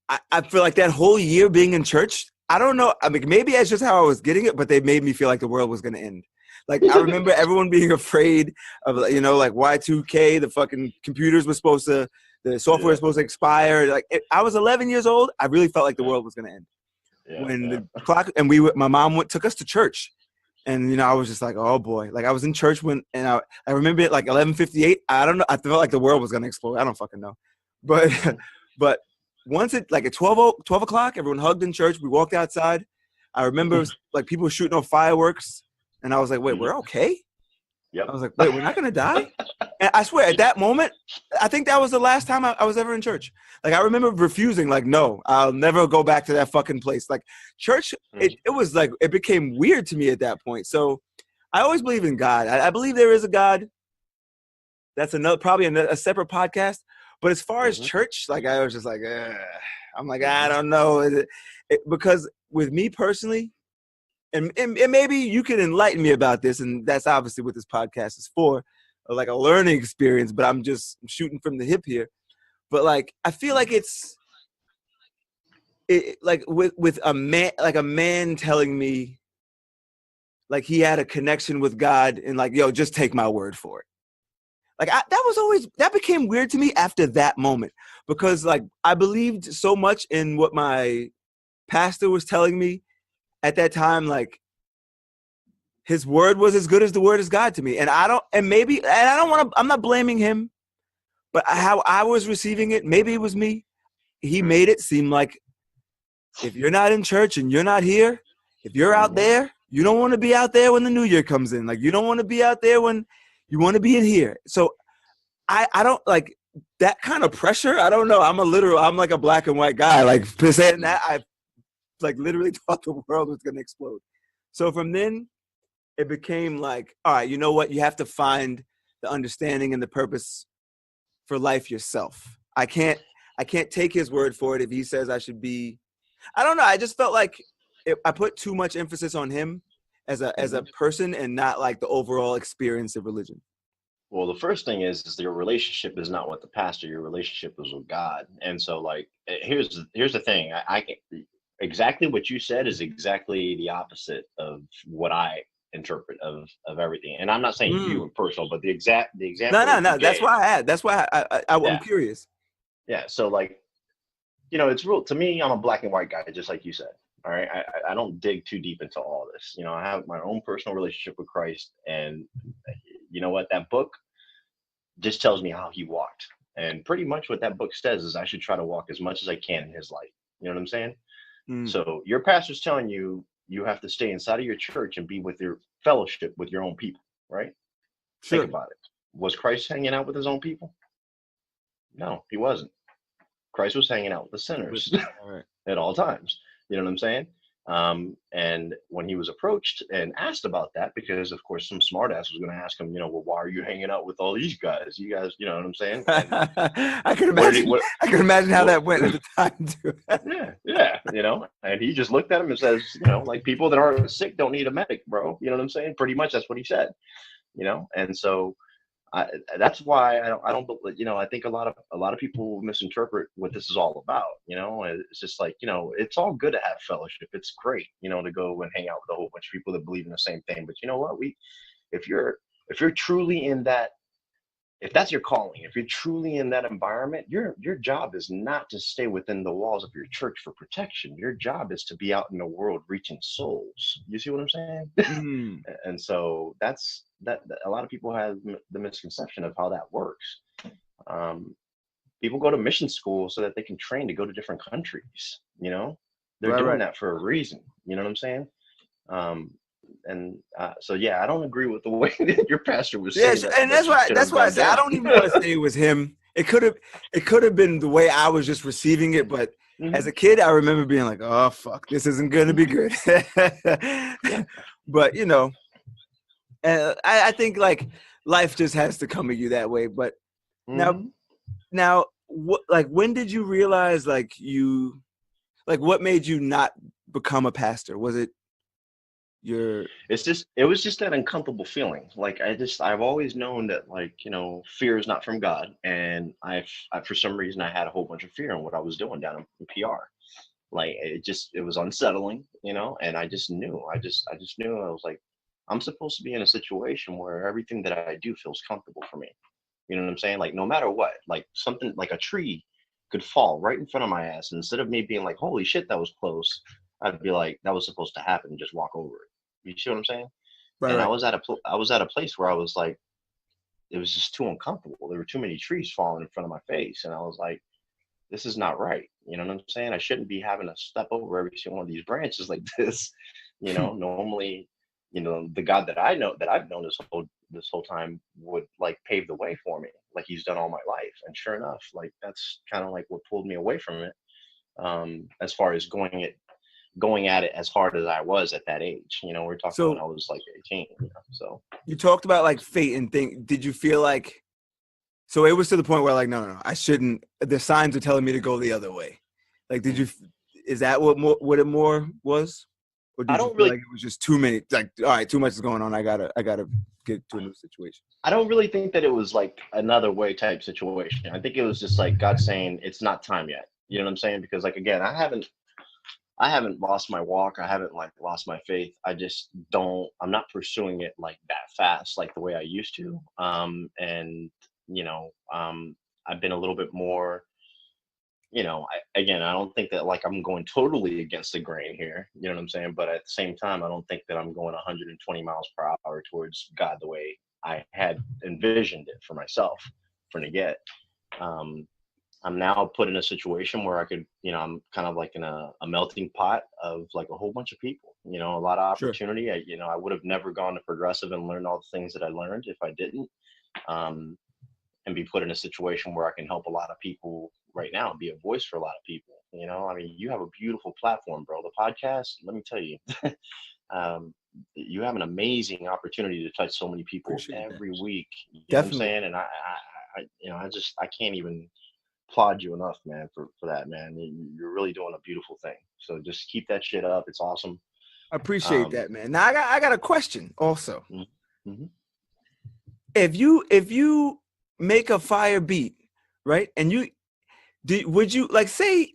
I feel like that whole year being in church, I don't know. I mean, maybe that's just how I was getting it, but they made me feel like the world was going to end. Like, I remember everyone being afraid of, like Y2K, the fucking computers were the software was supposed to expire. Like, I was 11 years old. I really felt like the world was going to end. When the clock, and my mom took us to church. And, I was just like, oh boy. Like, I was in church and I remember it like 11:58. I don't know. I felt like the world was going to explode. I don't fucking know. But once at 12 o'clock, everyone hugged in church. We walked outside. I remember like people were shooting off fireworks. And I was like, wait, we're okay? Yep. I was like, wait, we're not going to die? And I swear, at that moment, I think that was the last time I was ever in church. Like, I remember refusing, like, no, I'll never go back to that fucking place. Like, church, it was like, it became weird to me at that point. So I always believe in God. I believe there is a God. That's probably a separate podcast. But as far as church, like, I was just like, I'm like, I don't know. Because with me personally, and maybe you can enlighten me about this, and that's obviously what this podcast is for, like a learning experience, but I'm just shooting from the hip here. But like, I feel like it's like with a man telling me like he had a connection with God and like, yo, just take my word for it. Like that became weird to me after that moment, because like I believed so much in what my pastor was telling me at that time. Like, his word was as good as the word of God to me. And I'm not blaming him, but how I was receiving it, maybe it was me. He made it seem like if you're not in church and you're not here, if you're out there, you don't want to be out there when the new year comes in. Like, you don't want to be out there when you want to be in here. So I don't like that kind of pressure. I don't know. I'm like a black and white guy. Like, saying that, I like literally thought the world was going to explode. So from then, it became like, all right, you know what? You have to find the understanding and the purpose for life yourself. I can't take his word for it if he says I should be. I don't know. I just felt like I put too much emphasis on him as a person and not like the overall experience of religion. Well, the first thing is your relationship is not with the pastor. Your relationship is with God. And so, like, here's the thing. I exactly what you said is exactly the opposite of what I interpret of everything. And I'm not saying you in personal, but the example. No. That's why I'm curious. Yeah. So like, it's real to me. I'm a black and white guy, just like you said. All right. I don't dig too deep into all this. I have my own personal relationship with Christ, and you know what? That book just tells me how he walked. And pretty much what that book says is I should try to walk as much as I can in his life. You know what I'm saying? So your pastor's telling you you have to stay inside of your church and be with your fellowship with your own people, right? Sure. Think about it. Was Christ hanging out with his own people? No, he wasn't. Christ was hanging out with the sinners at all times. You know what I'm saying? And when he was approached and asked about that, because of course some smartass was going to ask him, well, why are you hanging out with all these guys? You guys, you know what I'm saying? And I can imagine how that went at the time too. yeah, and he just looked at him and says, like, people that aren't sick don't need a medic, bro. You know what I'm saying? Pretty much that's what he said. And so that's why I don't, I think a lot of people misinterpret what this is all about. It's just like, it's all good to have fellowship. It's great, to go and hang out with a whole bunch of people that believe in the same thing. But you know what? If you're truly in that, if that's your calling, if you're truly in that environment, your job is not to stay within the walls of your church for protection. Your job is to be out in the world reaching souls. You see what I'm saying? And so that's that. A lot of people have the misconception of how that works. People go to mission school so that they can train to go to different countries. They're doing that for a reason. You know what I'm saying? So yeah, I don't agree with the way that your pastor was saying. Yeah, and that's why I said I don't even want to say it was him. It could have been the way I was just receiving it, but as a kid, I remember being like, "Oh fuck, this isn't going to be good." But and I think like life just has to come at you that way. But now, when did you realize what made you not become a pastor? Was it it was just that uncomfortable feeling. Like I've always known that, like, fear is not from God. And I for some reason I had a whole bunch of fear in what I was doing down in PR. Like it was unsettling, and I just knew, I knew I was like, I'm supposed to be in a situation where everything that I do feels comfortable for me. You know what I'm saying? Like no matter what, like something like a tree could fall right in front of my ass. And instead of me being like, holy shit, that was close, I'd be like, that was supposed to happen, and just walk over it. You see what I'm saying? Right. I was at a place where I was like, it was just too uncomfortable. There were too many trees falling in front of my face. And I was like, this is not right. You know what I'm saying? I shouldn't be having to step over every single one of these branches like this. Normally, the God that I've known this whole time would like pave the way for me, like he's done all my life. And sure enough, like that's kind of like what pulled me away from it. As far as going at it as hard as I was at that age. We're talking when I was like 18. So you talked about like fate and thing. Did you feel like, so it was to the point where like, no, I shouldn't, the signs are telling me to go the other way. Like, is that what it more was? Or did you feel like it was just too many, like, all right, too much is going on. I gotta get to a new situation. I don't really think that it was like another way type situation. I think it was just like God saying it's not time yet. You know what I'm saying? Because like, again, I haven't lost my walk. I haven't like lost my faith. I'm not pursuing it like that fast, like the way I used to. I've been a little bit more, I don't think that like I'm going totally against the grain here. You know what I'm saying? But at the same time, I don't think that I'm going 120 miles per hour towards God the way I had envisioned it for myself from the get. I'm now put in a situation where I could, I'm kind of like in a melting pot of like a whole bunch of people, a lot of opportunity. Sure. I would have never gone to Progressive and learned all the things that I learned if I didn't, and be put in a situation where I can help a lot of people right now and be a voice for a lot of people. You have a beautiful platform, bro. The podcast, let me tell you, you have an amazing opportunity to touch so many people every week. You know what I'm saying? And I can't even applaud you enough, man, for that, man. You're really doing a beautiful thing. So just keep that shit up. It's awesome. I appreciate that, man. Now I got a question also. Mm-hmm. If you make a fire beat, right? And would you like say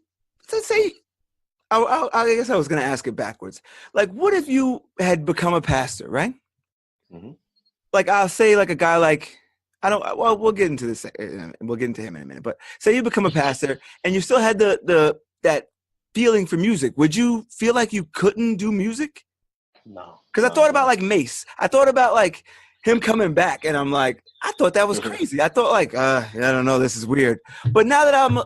I guess I was gonna ask it backwards. Like, what if you had become a pastor, right? Mm-hmm. Like, I'll say like a guy like, we'll get into this. We'll get into him in a minute. But say you become a pastor and you still had that feeling for music. Would you feel like you couldn't do music? No. Because I thought about like Mace. I thought about like him coming back, and I'm like, I thought that was crazy. I thought like, I don't know, this is weird. But now that I'm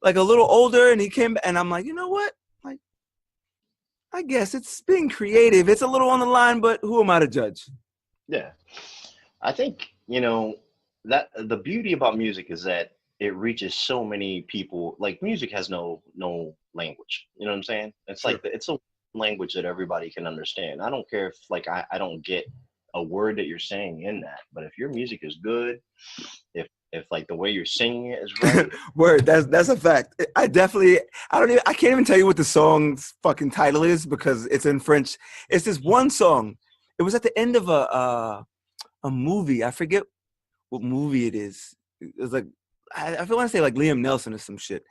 like a little older, and he came, and I'm like, you know what? I guess it's being creative. It's a little on the line, but who am I to judge? Yeah. I think, that the beauty about music is that it reaches so many people. Like music has no language. You know what I'm saying? It's Sure. like it's a language that everybody can understand. I don't care if like I don't get a word that you're saying in that, but if your music is good, if like the way you're singing it is right. Word, that's a fact. I can't even tell you what the song's fucking title is because it's in French. It's this one song. It was at the end of a movie. I forget what movie it is. It was like I want to say like Liam Nelson or some shit.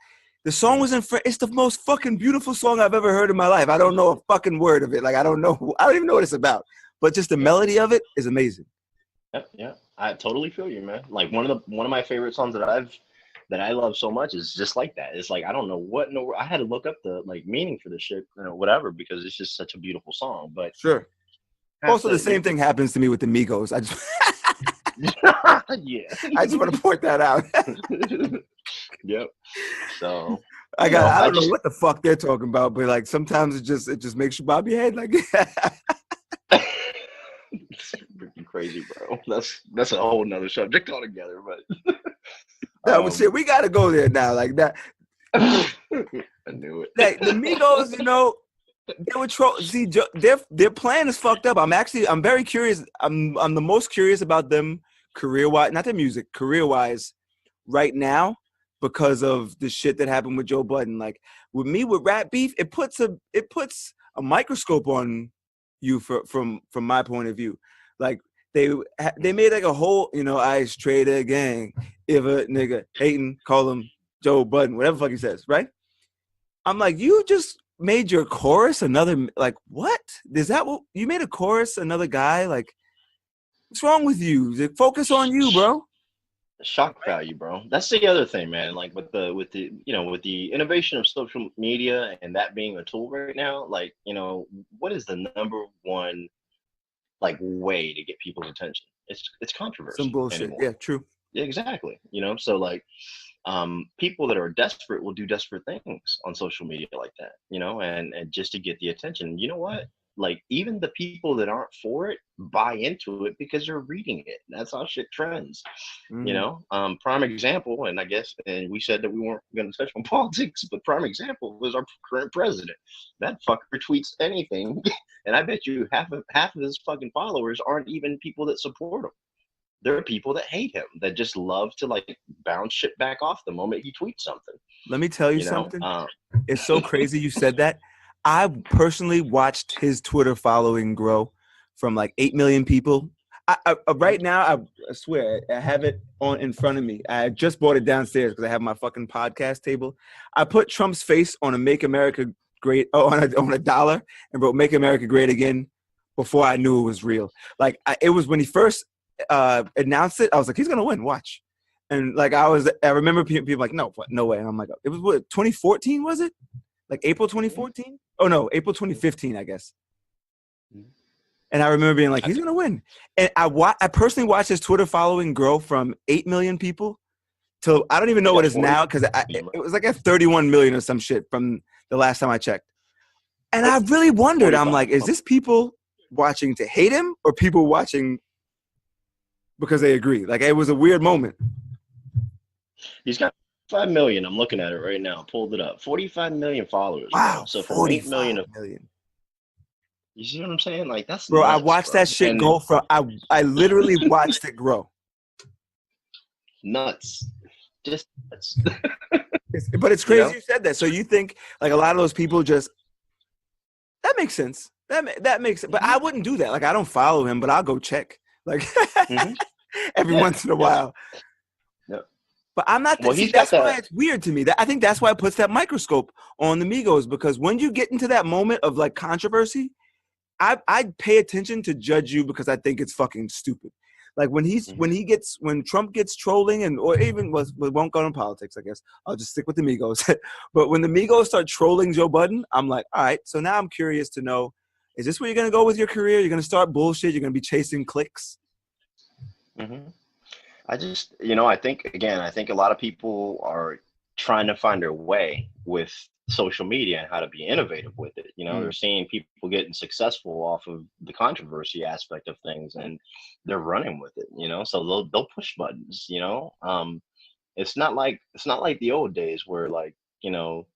The song was in French. It's the most fucking beautiful song I've ever heard in my life. I don't know a fucking word of it. Like I don't even know what it's about. But just the melody of it is amazing. Yeah. I totally feel you, man. Like one of my favorite songs that I love so much is just like that. It's like I don't know what in the world. I had to look up the like meaning for this shit, whatever, because it's just such a beautiful song. But Sure. have Also, the to, same thing happens to me with the Migos. yeah. I just want to point that out. Yep. So I I don't know just what the fuck they're talking about, but like sometimes it just makes you bob your head. Like it's freaking crazy, bro. That's a whole nother subject altogether. But that was shit. We gotta go there now. Like that. I knew it. Like the Migos, they were see their plan is fucked up. I'm very curious. I'm the most curious about them career wise, not their music, career wise, right now because of the shit that happened with Joe Budden. Like with me with rap beef, it puts a microscope on you from my point of view. Like they made like a whole ice trader gang. If a nigga hating, call him Joe Budden, whatever the fuck he says, right? I'm like, you just made your chorus another, like, what? Is that what you made a chorus another guy? Like, what's wrong with you? Focus on you, bro. Shock value, bro. That's the other thing, man. Like with the innovation of social media and that being a tool right now, like, what is the number one like way to get people's attention? It's Some controversy bullshit. anymore. Yeah, true. Yeah, exactly. So like people that are desperate will do desperate things on social media like that, and just to get the attention. You know what? Like even the people that aren't for it buy into it because they're reading it. That's how shit trends. Mm-hmm. Prime example, and I guess, and we said that we weren't going to touch on politics, but prime example was our current president. That fucker tweets anything, and I bet you half of his fucking followers aren't even people that support him. There are people that hate him that just love to like bounce shit back off the moment he tweets something. Let me tell you You know, something. It's so crazy you said that. I personally watched his Twitter following grow from like 8 million people. Right now, I swear, I have it on in front of me. I just bought it downstairs because I have my fucking podcast table. I put Trump's face on a Make America Great, on a dollar and wrote Make America Great Again before I knew it was real. Like, it was when he first announced it, I was like, he's going to win, watch. And like, I remember people like, no way. And I'm like, it was what, 2014, was it? Like April 2014? Oh no, April 2015, I guess. And I remember being like, he's gonna win. And I personally watched his Twitter following grow from 8 million people to I don't even know what it is now because it was like at 31 million or some shit from the last time I checked. And I really wondered, I'm like, is this people watching to hate him or people watching because they agree? Like, it was a weird moment. He's got 5 million. I'm looking at it right now. Pulled it up. 45 million followers. Wow, bro. So from 8 million of million. You see what I'm saying? Like that's Bro, nuts, I watched that shit go from I literally watched it grow. Nuts. Just nuts. But it's crazy you said that. So you think like a lot of those people just that makes sense. That makes sense. But I wouldn't do that. Like I don't follow him, but I'll go check. Like every once in a while. Yep. But I'm not. Well, see, that's why it's weird to me. I think that's why it puts that microscope on the Migos because when you get into that moment of like controversy, I pay attention to judge you because I think it's fucking stupid. Like when Trump gets trolling or even we won't go into politics, I guess. I'll just stick with the Migos. But when the Migos start trolling Joe Budden, I'm like, all right, so now I'm curious to know, is this where you're going to go with your career? You're going to start bullshit? You're going to be chasing clicks? Mm-hmm. I just, I think a lot of people are trying to find their way with social media and how to be innovative with it. You know, they're seeing people getting successful off of the controversy aspect of things, and they're running with it. You know, so they'll push buttons. You know, it's not like the old days where, like, you know,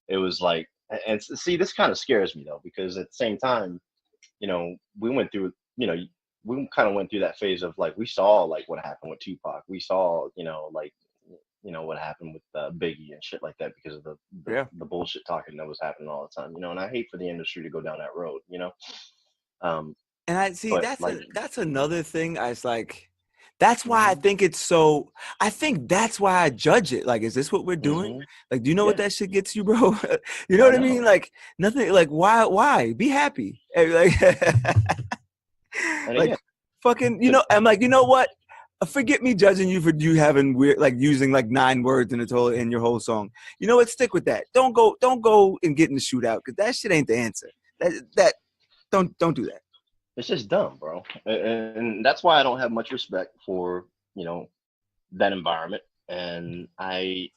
it was like, and see, this kind of scares me though, because at the same time, you know, we went through, you know, we kind of went through that phase of like, we saw like what happened with Tupac. We saw, you know, like, you know, what happened with Biggie and shit like that because of the bullshit talking that was happening all the time, you know. And I hate for the industry to go down that road, you know. And I see But like, that's another thing. I was like, that's why I think it's so. I think that's why I judge it. Like, is this what we're doing? Like, do you know what that shit gets you, bro? You know what I mean? Like, nothing. Like, why? Be happy. Like, and like, again, fucking. You know, I'm like, you know what? Forget me judging you for you having weird, like using like 9 words in your whole song. You know what? Stick with that. Don't go and get in the shootout because that shit ain't the answer. That don't do that. it's just dumb, bro. And that's why I don't have much respect for, you know, that environment, and I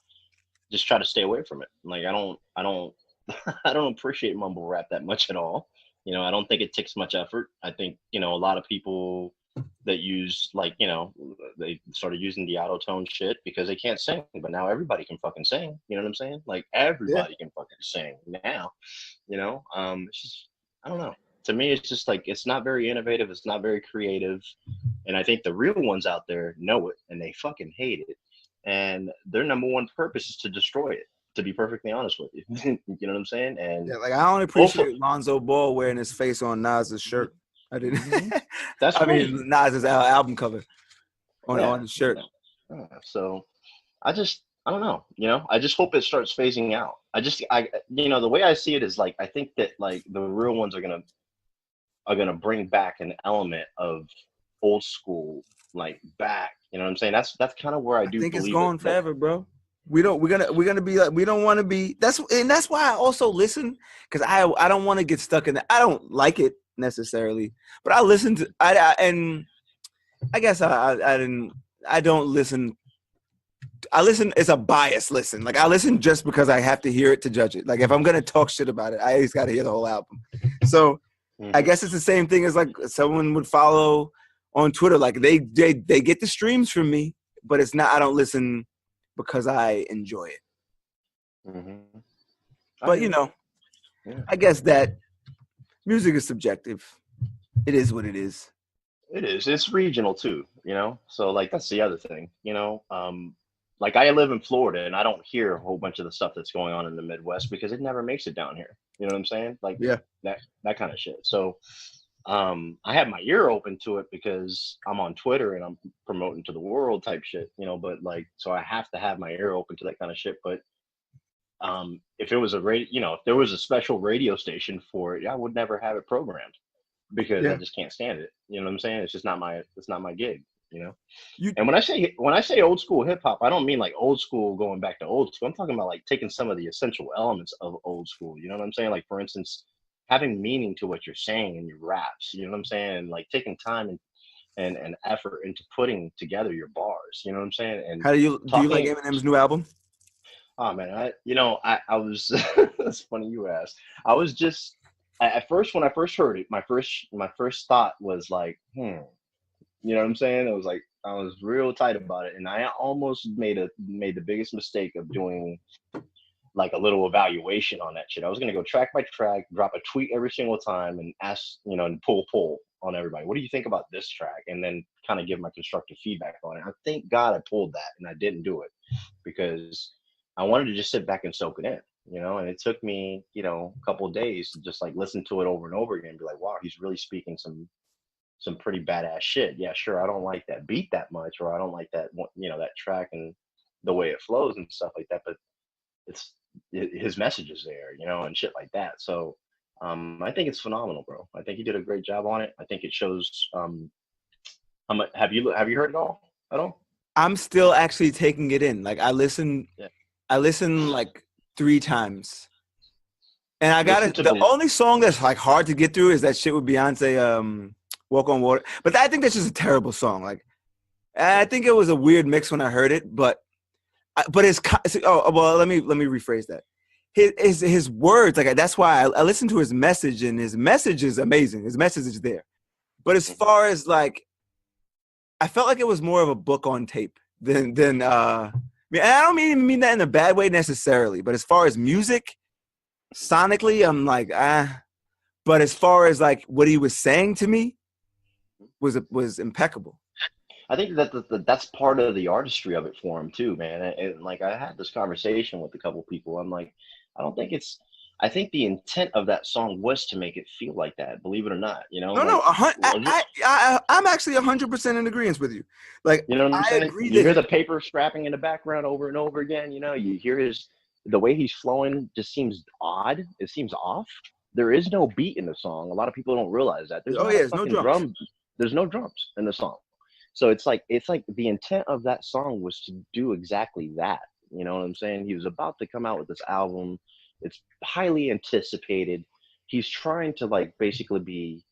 just try to stay away from it. Like, I don't I don't appreciate mumble rap that much at all. You know, I don't think it takes much effort. I think, you know, a lot of people that use, like, you know, they started using the auto tone shit because they can't sing, but now everybody can fucking sing. You know what I'm saying? Like, everybody can fucking sing now. You know, it's just, I don't know. To me, it's just like, it's not very innovative. It's not very creative. And I think the real ones out there know it and they fucking hate it. And their number one purpose is to destroy it, to be perfectly honest with you. You know what I'm saying? And Yeah, like, I don't appreciate Lonzo Ball wearing his face on Nas's shirt. I didn't. That's I crazy. mean, Nas's album cover on his shirt. So I don't know. You know, I just hope it starts phasing out. You know, the way I see it is like, I think that like the real ones are gonna bring back an element of old school, like, back. You know what I'm saying? That's kind of where I do think believe it's going forever, bro. We're gonna be like, we don't want to be. That's why I also listen, because I don't want to get stuck in that. I don't like it necessarily, but I listen to and I guess I don't listen. I listen. It's a biased listen. Like, I listen just because I have to hear it to judge it. Like, if I'm gonna talk shit about it, I just got to hear the whole album. So I guess it's the same thing as like someone would follow on Twitter. Like, they get the streams from me, but it's not. I don't listen because I enjoy it. But, you know, I guess that music is subjective. It is what it is. It is. It's regional too, you know? So like, that's the other thing, you know? Like, I live in Florida and I don't hear a whole bunch of the stuff that's going on in the Midwest because it never makes it down here. You know what I'm saying? Like, that kind of shit. So I have my ear open to it because I'm on Twitter and I'm promoting to the world type shit, you know, but like, so I have to have my ear open to that kind of shit. But if it was if there was a special radio station for it, I would never have it programmed because I just can't stand it. You know what I'm saying? It's not my gig, you know? And when I say old school hip hop, I don't mean like old school going back to old school. I'm talking about like taking some of the essential elements of old school. You know what I'm saying? Like, for instance, having meaning to what you're saying in your raps. You know what I'm saying? And like taking time and effort into putting together your bars. You know what I'm saying? And do you like Eminem's new album? Oh man, I was. It's funny you asked. I was just at first, when I first heard it, my first thought was like, you know what I'm saying? It was like, I was real tight about it, and I almost made the biggest mistake of doing like a little evaluation on that shit. I was gonna go track by track, drop a tweet every single time, and ask, you know, and pull on everybody. What do you think about this track? And then kind of give my constructive feedback on it. I thank God I pulled that, and I didn't do it because I wanted to just sit back and soak it in, you know. And it took me, you know, a couple of days to just like listen to it over and over again and be like, wow, he's really speaking some pretty badass shit. Yeah, sure, I don't like that beat that much, or I don't like that, you know, that track and the way it flows and stuff like that, but his message is there, you know, and shit like that. So I think it's phenomenal, bro. I think he did a great job on it. I think it shows. Have you heard it all at all? I'm still actually taking it in. Like, I listen like 3 times, and I got it. The only song that's like hard to get through is that shit with Beyonce, "Walk on Water." But I think that's just a terrible song. Like, I think it was a weird mix when I heard it, but it's well. Let me rephrase that. his words, like that's why I listened to his message, and his message is amazing. His message is there. But as far as like, I felt like it was more of a book on tape than I mean, I don't mean that in a bad way necessarily, but as far as music, sonically, I'm like, ah. But as far as like what he was saying to me was impeccable. I think that's part of the artistry of it for him too, man. And like I had this conversation with a couple people. I'm like, I don't think it's. I think the intent of that song was to make it feel like that. Believe it or not, you know, No, no, like, well, I'm actually 100% in agreement with you. Like, you know what I'm I saying? agree You hear that the paper scrapping in the background over and over again. You know, you hear the way he's flowing just seems odd. It seems off. There is no beat in the song. A lot of people don't realize that. There's oh not yeah, a there's no fucking drums. drum. There's no drums in the song. So it's like the intent of that song was to do exactly that. You know what I'm saying? He was about to come out with this album. It's highly anticipated. He's trying to like basically be,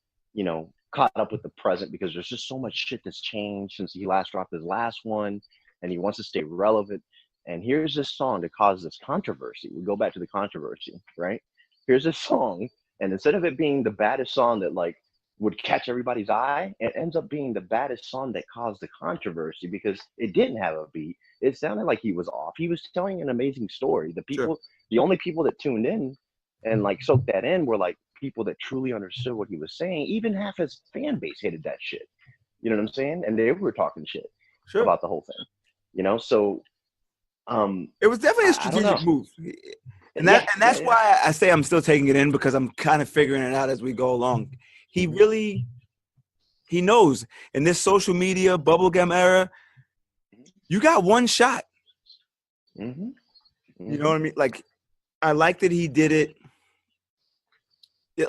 caught up with the present because there's just so much shit that's changed since he last dropped his last one, and he wants to stay relevant. And here's this song that caused this controversy. We go back to the controversy, right? Here's this song, and instead of it being the baddest song that like would catch everybody's eye, it ends up being the baddest song that caused the controversy because it didn't have a beat. It sounded like he was off. He was telling an amazing story. Sure. The only people that tuned in and like soaked that in were like people that truly understood what he was saying. Even half his fan base hated that shit. You know what I'm saying? And they were talking shit Sure. about the whole thing. So it was definitely a I don't know. strategic move. And that's why I say I'm still taking it in, because I'm kind of figuring it out as we go along. He really, he knows in this social media bubblegum era, you got one shot. Mm-hmm. Mm-hmm. You know what I mean? Like, I like that he did it.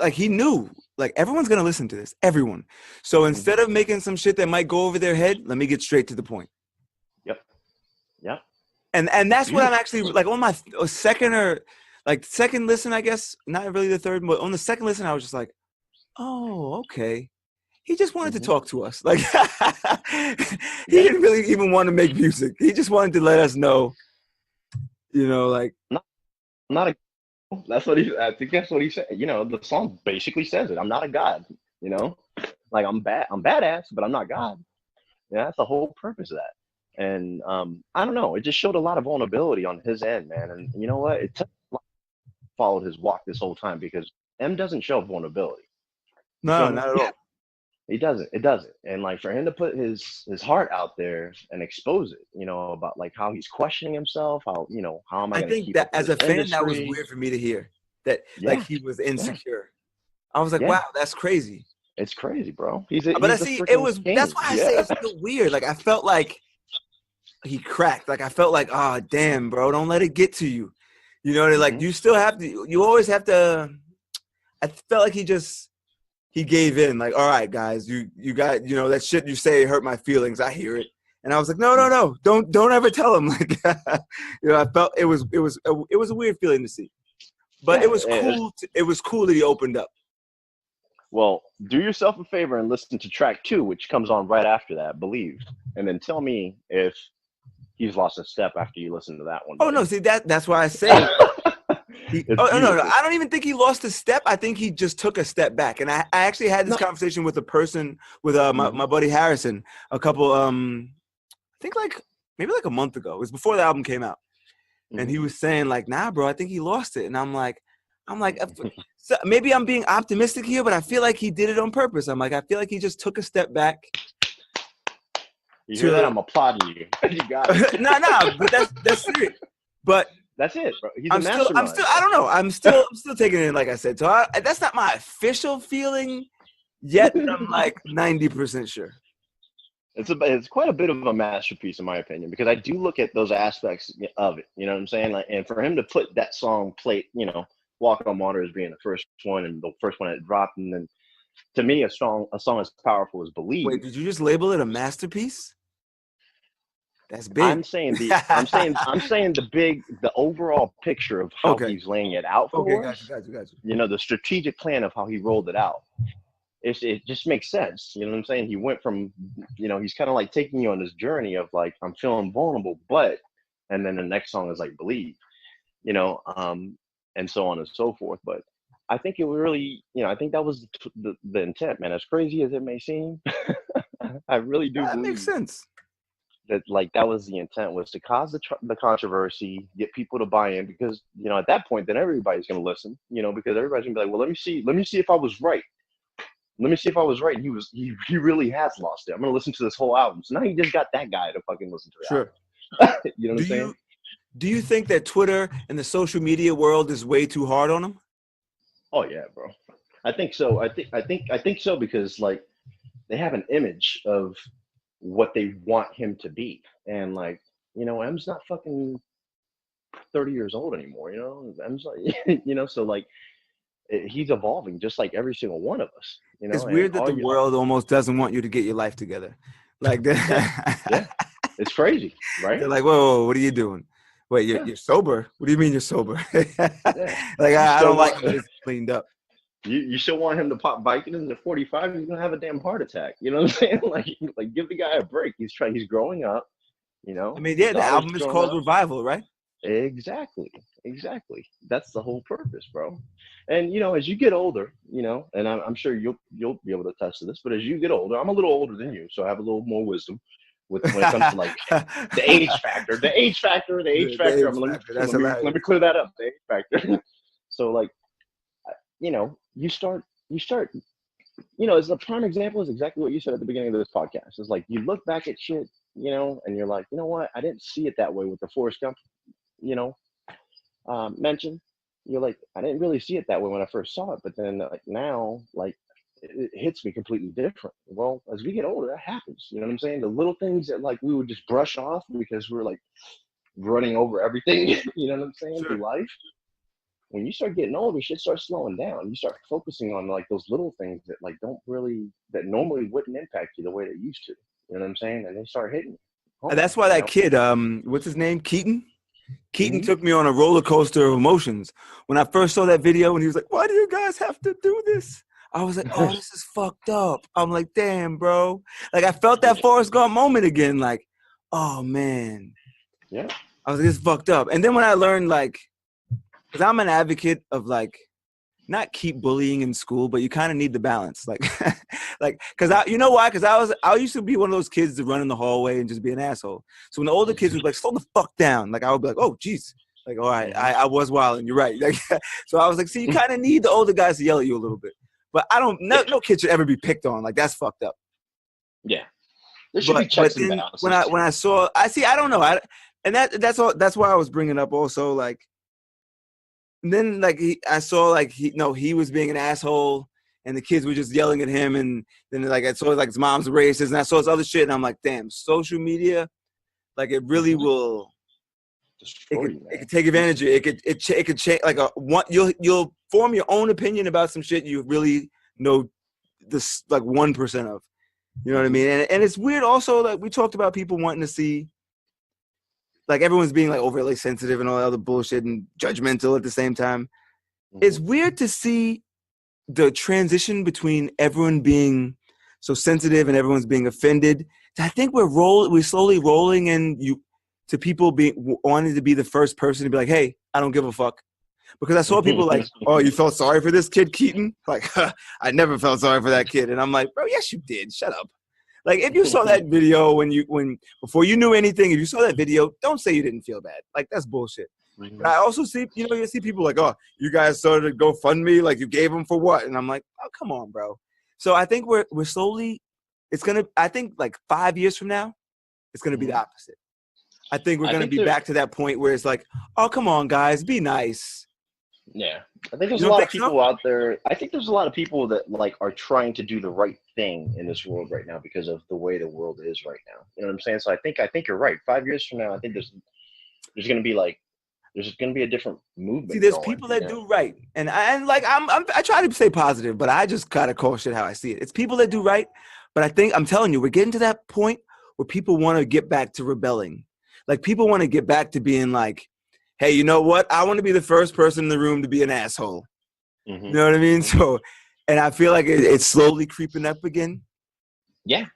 Like, he knew, like, everyone's going to listen to this. Everyone. So instead of making some shit that might go over their head, let me get straight to the point. Yep. Yep. And that's what I'm actually, like, on my second listen, I guess, not really the third, but on the second listen, I was just like, oh, okay. He just wanted to talk to us. Like, he didn't really even want to make music. He just wanted to let us know, like. I think that's what he said. The song basically says it. I'm not a god, like I'm badass, but I'm not God. Yeah, that's the whole purpose of that. And I don't know. It just showed a lot of vulnerability on his end, man. And you know what? It followed his walk this whole time because M doesn't show vulnerability. No, not at all. He doesn't. It doesn't. And like for him to put his heart out there and expose it, about like how he's questioning himself, how am I going to keep that up with as a fan, industry? that was weird for me to hear. That like he was insecure. I was like, wow, that's crazy. It's crazy, bro. But I see, it was. King. That's why I say it's still weird. Like I felt like he cracked. Like I felt like, oh damn, bro, don't let it get to you. Like you still have to. You always have to. I felt like he gave in. Like, all right, guys, you got that shit you say hurt my feelings. I hear it, and I was like, no, don't ever tell him. Like, I felt it was a weird feeling to see, but it was cool. It was cool that he opened up. Well, do yourself a favor and listen to track 2, which comes on right after that, Believe. And then tell me if he's lost a step after you listen to that one. Oh, no, see, that's why I say no, I don't even think he lost a step. I think he just took a step back. And I actually had this conversation with a person, with my buddy Harrison, a couple, I think maybe a month ago. It was before the album came out. And he was saying like, nah, bro, I think he lost it. And I'm like, so maybe I'm being optimistic here, but I feel like he did it on purpose. I'm like, I feel like he just took a step back. You hear that? I'm applauding you. You got it. No, but that's serious. But that's it, bro. He's I'm still, I don't know. I'm still taking it in, like I said. So that's not my official feeling yet. But I'm like 90% sure. It's quite a bit of a masterpiece in my opinion, because I do look at those aspects of it. You know what I'm saying? Like, and for him to put that song Walk on Water as being the first one and the first one that dropped, and then to me a song as powerful as Believe. Wait, did you just label it a masterpiece? That's big. I'm saying the overall picture of how he's laying it out for us. Got you. The strategic plan of how he rolled it out. It just makes sense. You know what I'm saying? He went from, he's kind of like taking you on this journey of like, I'm feeling vulnerable, and then the next song is like Believe. and so on and so forth. But I think it really, I think that was the intent, man. As crazy as it may seem, I really do That makes believe sense. that like that was the intent, was to cause the controversy, get people to buy in, because at that point then everybody's going to listen, because everybody's going to be like, well, let me see if I was right. Let me see if I was right. And he really has lost it. I'm going to listen to this whole album. So now you just got that guy to fucking listen to the Sure. album. You know what I'm saying? Do you think that Twitter and the social media world is way too hard on him? Oh yeah, bro. I think so. I think so, because like they have an image of what they want him to be. And like, M's not fucking 30 years old anymore, M's like, so like he's evolving just like every single one of us, It's and weird that the world almost doesn't want you to get your life together. Like that. Yeah. It's crazy, right? They're like, whoa, what are you doing? Wait, you're sober? What do you mean you're sober? Like, I don't like it. It's cleaned up. You still want him to pop Vicodins at 45? He's gonna have a damn heart attack. You know what I'm saying? Like give the guy a break. He's growing up. I mean, yeah, the album is called Revival, right? Exactly. That's the whole purpose, bro. And as you get older, and I'm sure you'll be able to attest to this, but as you get older, I'm a little older than you, so I have a little more wisdom when it comes to like the age factor. Let me clear that up. The age factor. So like, you start. As a prime example is exactly what you said at the beginning of this podcast. It's like you look back at shit, and you're like, you know what? I didn't see it that way with the Forrest Gump, mention. You're like, I didn't really see it that way when I first saw it, but then like now, like it hits me completely different. Well, as we get older, that happens. You know what I'm saying? The little things that like we would just brush off because we're like running over everything. You know what I'm saying? Sure. Through life. When you start getting older, shit starts slowing down. You start focusing on like those little things that like that normally wouldn't impact you the way they used to. You know what I'm saying? And they start hitting you. And that's why that kid, what's his name? Keaton took me on a roller coaster of emotions. When I first saw that video and he was like, why do you guys have to do this? I was like, oh, this is fucked up. I'm like, damn, bro. Like, I felt that Forrest Gump moment again. Like, oh, man. Yeah. I was like, this is fucked up. And then when I learned, like, because I'm an advocate of, like, not keep bullying in school, but you kind of need the balance. Like, because you know why? Because I used to be one of those kids that run in the hallway and just be an asshole. So when the older kids would be like, slow the fuck down. Like, I would be like, oh, geez. Like, all right, I was wilding. You're right. Like, so I was like, see, you kind of need the older guys to yell at you a little bit. But no kid should ever be picked on. Like, that's fucked up. Yeah. There should be checks and balances. When I saw, I don't know. That's why I was bringing up also, like, and then like I saw like he was being an asshole and the kids were just yelling at him, and then like I saw like his mom's racist, and I saw this other shit, and I'm like, damn, social media, like it really will. It could take advantage of it. It could change like you'll form your own opinion about some shit you really know this like 1% of. You know what I mean? And it's weird also that we talked about people wanting to see like everyone's being like overly sensitive and all that other bullshit and judgmental at the same time. It's weird to see the transition between everyone being so sensitive and everyone's being offended. I think we're slowly rolling in to people wanting to be the first person to be like, hey, I don't give a fuck. Because I saw people like, oh, you felt sorry for this kid, Keaton? Like, I never felt sorry for that kid. And I'm like, bro, yes, you did. Shut up. Like, if you saw that video before you knew anything, if you saw that video, don't say you didn't feel bad. Like, that's bullshit. But I also see, you see people like, oh, you guys started to GoFundMe, like you gave them for what? And I'm like, oh, come on, bro. So I think we're slowly, I think like 5 years from now, it's going to be the opposite. I think we're going to be back to that point where it's like, oh, come on, guys, be nice. Yeah. I think there's a lot of people out there. I think there's a lot of people that like are trying to do the right thing in this world right now because of the way the world is right now. You know what I'm saying? So I think you're right. 5 years from now, I think there's going to be like, there's going to be a different movement. See, there's people that do right. And I try to stay positive, but I just gotta call shit how I see it. It's people that do right. But I think, I'm telling you, we're getting to that point where people want to get back to rebelling. Like people want to get back to being like, hey, you know what? I want to be the first person in the room to be an asshole. You know what I mean? So, and I feel like it's slowly creeping up again. Yeah.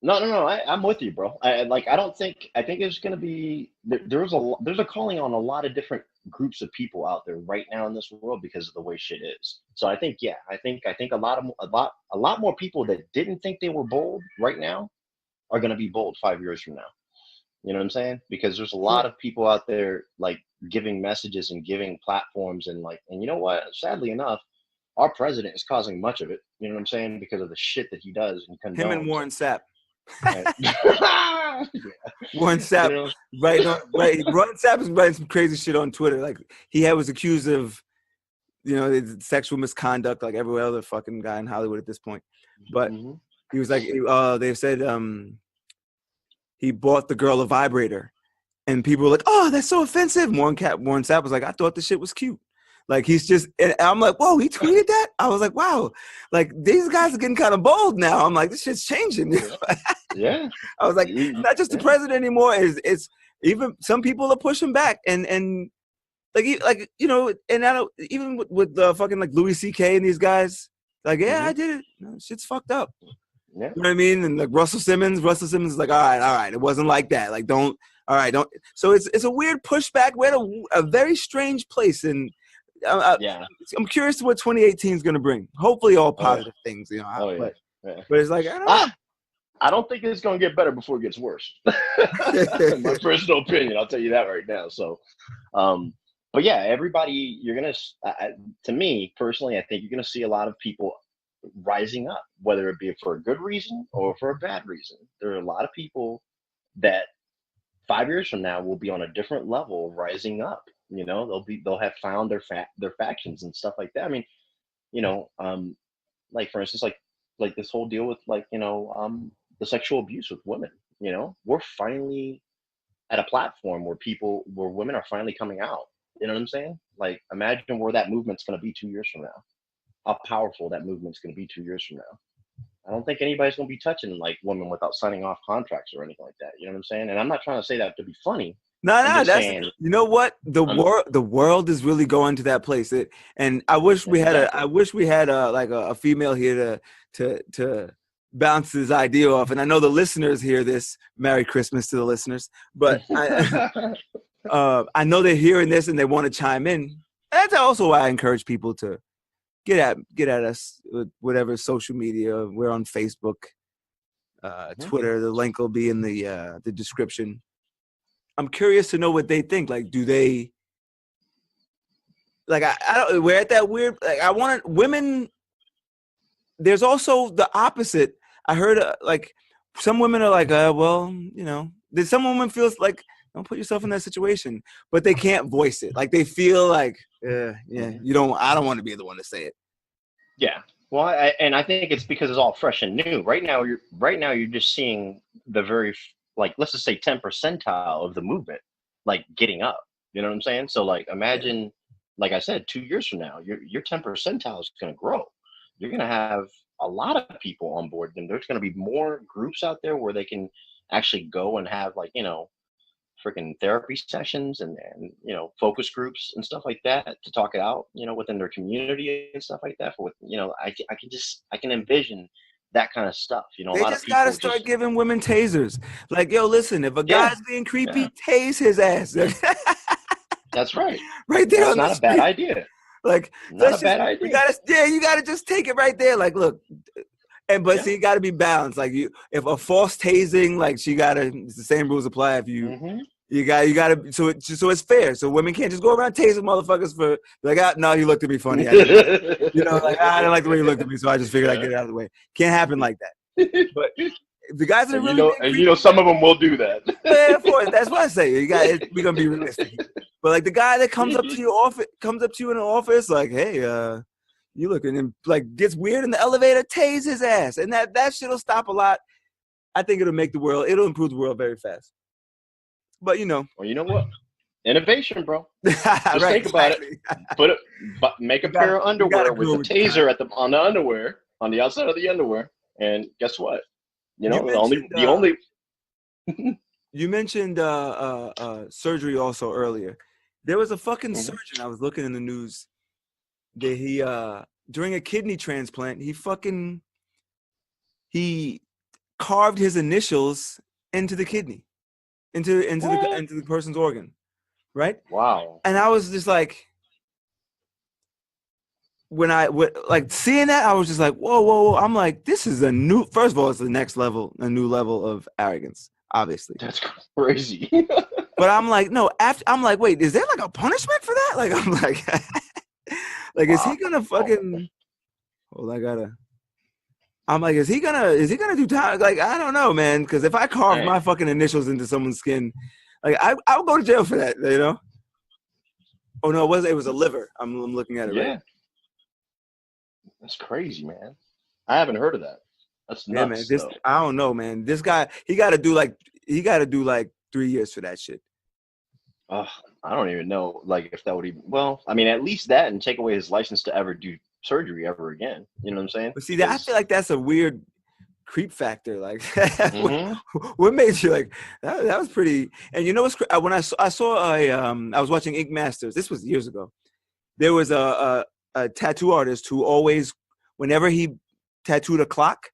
No. I'm with you, bro. I don't think. I think there's gonna be there's a calling on a lot of different groups of people out there right now in this world because of the way shit is. So I think, yeah, I think a lot more people that didn't think they were bold right now are gonna be bold 5 years from now. You know what I'm saying? Because there's a Sure. lot of people out there like giving messages and giving platforms and you know what? Sadly enough, our president is causing much of it. You know what I'm saying? Because of the shit that he does and Him and condones. Warren Sapp. And, Warren you Sapp, know, right. Warren Sapp is writing some crazy shit on Twitter. Like was accused of, sexual misconduct, like every other fucking guy in Hollywood at this point. But mhm. he was like, they said he bought the girl a vibrator, and people were like, "Oh, that's so offensive." Warren Sapp was like, "I thought the shit was cute." Like he's just, and I'm like, "Whoa, he tweeted that?" I was like, "Wow, like these guys are getting kind of bold now." I'm like, "This shit's changing." Yeah, I was like, "It's not just the president anymore. It's even some people are pushing back, and like and I don't even with the fucking like Louis C.K. and these guys, like, yeah, I did it. Shit's fucked up. yeah. You know what I mean? And like Russell Simmons is like, all right, it wasn't like that. Like, don't. All right, don't. So it's a weird pushback. We're at a very strange place, and Yeah. I'm curious what 2018 is going to bring. Hopefully, all Oh yeah. positive things, Oh yeah. But Yeah. it's like, I don't I don't think it's gonna get better before it gets worse. In my know. personal opinion, I'll tell you that right now. So, but yeah, everybody, to me personally, I think you're gonna see a lot of people rising up, whether it be for a good reason or for a bad reason. There are a lot of people that 5 years from now will be on a different level, rising up. They'll have found their factions and stuff like that. I mean, you know, like for instance, like this whole deal with the sexual abuse with women. We're finally at a platform where women are finally coming out. You know what I'm saying? Like, imagine where that movement's going to be 2 years from now. How powerful that movement's going to be 2 years from now. I don't think anybody's going to be touching like women without signing off contracts or anything like that. You know what I'm saying? And I'm not trying to say that to be funny. No, I'm just that's, saying. you know what, I'm the world is really going to that place. And I wish we had exactly. like a female here to bounce this idea off. And I know the listeners hear this. Merry Christmas to the listeners. But I know they're hearing this and they want to chime in. That's also why I encourage people to get at us with whatever social media. We're on Facebook, Twitter. The link will be in the description. I'm curious to know what they think. Like, do they like? I don't. We're at that weird. Like, I want women. There's also the opposite. I heard like some women are like, well, there's some women feels like don't put yourself in that situation, but they can't voice it. Like they feel like, yeah, you don't. I don't want to be the one to say it. Yeah. Well, I think it's because it's all fresh and new. Right now, you're just seeing the like, let's just say 10 percentile of the movement, like getting up. You know what I'm saying? So like, imagine, like I said, 2 years from now, your 10 percentile is going to grow. You're going to have a lot of people on board, and there's going to be more groups out there where they can actually go and have like freaking therapy sessions and focus groups and stuff like that to talk it out within their community and stuff like that I can envision that kind of stuff. A They lot of just gotta people start just giving women tasers. Like, yo, listen, if a yeah, guy's being yeah, creepy, tase his ass. that's right. Right there That's on the not a bad street. idea. Like, Not a let's just bad we idea. gotta you gotta just take it right there. Like, look, but Yeah. see, you gotta be balanced. Like if a false tasing, like it's the same rules apply if Mm-hmm. you gotta so it's fair. So women can't just go around tasing motherfuckers for like, no, you looked at me funny. I like I didn't like the way you looked at me, so I just figured I'd get it out of the way. Can't happen like that. But if the guys that are really being creepy, some of them will do that. yeah, of course. That's why I say we're gonna be realistic. But like the guy that comes up to you in the office, like, hey, you looking, and like gets weird in the elevator, tase his ass, and that shit'll stop a lot. I think it'll improve the world very fast. But Well, you know what? Innovation, bro. Just right, think about it. Make a pair of you gotta underwear with grow a with the time. taser on the underwear, on the outside of the underwear, and guess what? You The only mentioned surgery also earlier. There was a fucking Mhm. surgeon I was looking in the news that he during a kidney transplant he carved his initials into the kidney, into What? the person's organ, right? Wow. And I was just like, when like seeing that, I was just like, whoa, whoa, whoa. I'm like, this is a new. First of all, it's the next level, a new level of arrogance, obviously. That's crazy. But I'm like, no. After I'm like, wait, is there like a punishment for that? Like, I'm like, like, is he Wow. gonna fucking? Hold, I gotta. I'm like, is he gonna do time? Like, I don't know, man. Because if I carve Hey, my fucking initials into someone's skin, like, I would go to jail for that, you know. Oh no, it was a liver. I'm looking at it right. yeah, that's crazy, man. I haven't heard of that. That's Yeah, man. nuts, This though. I don't know, man. This guy, he got to do like 3 years for that shit. I don't even know, like, if that would even. Well, I mean, at least that, and take away his license to ever do surgery ever again. You know what I'm saying? But see, that I feel Because. like that's a weird creep factor. Like, Hmm. what made you like that? That was pretty. And you know what's when I saw I was watching Ink Masters. This was years ago. There was a tattoo artist who always, whenever he tattooed a clock,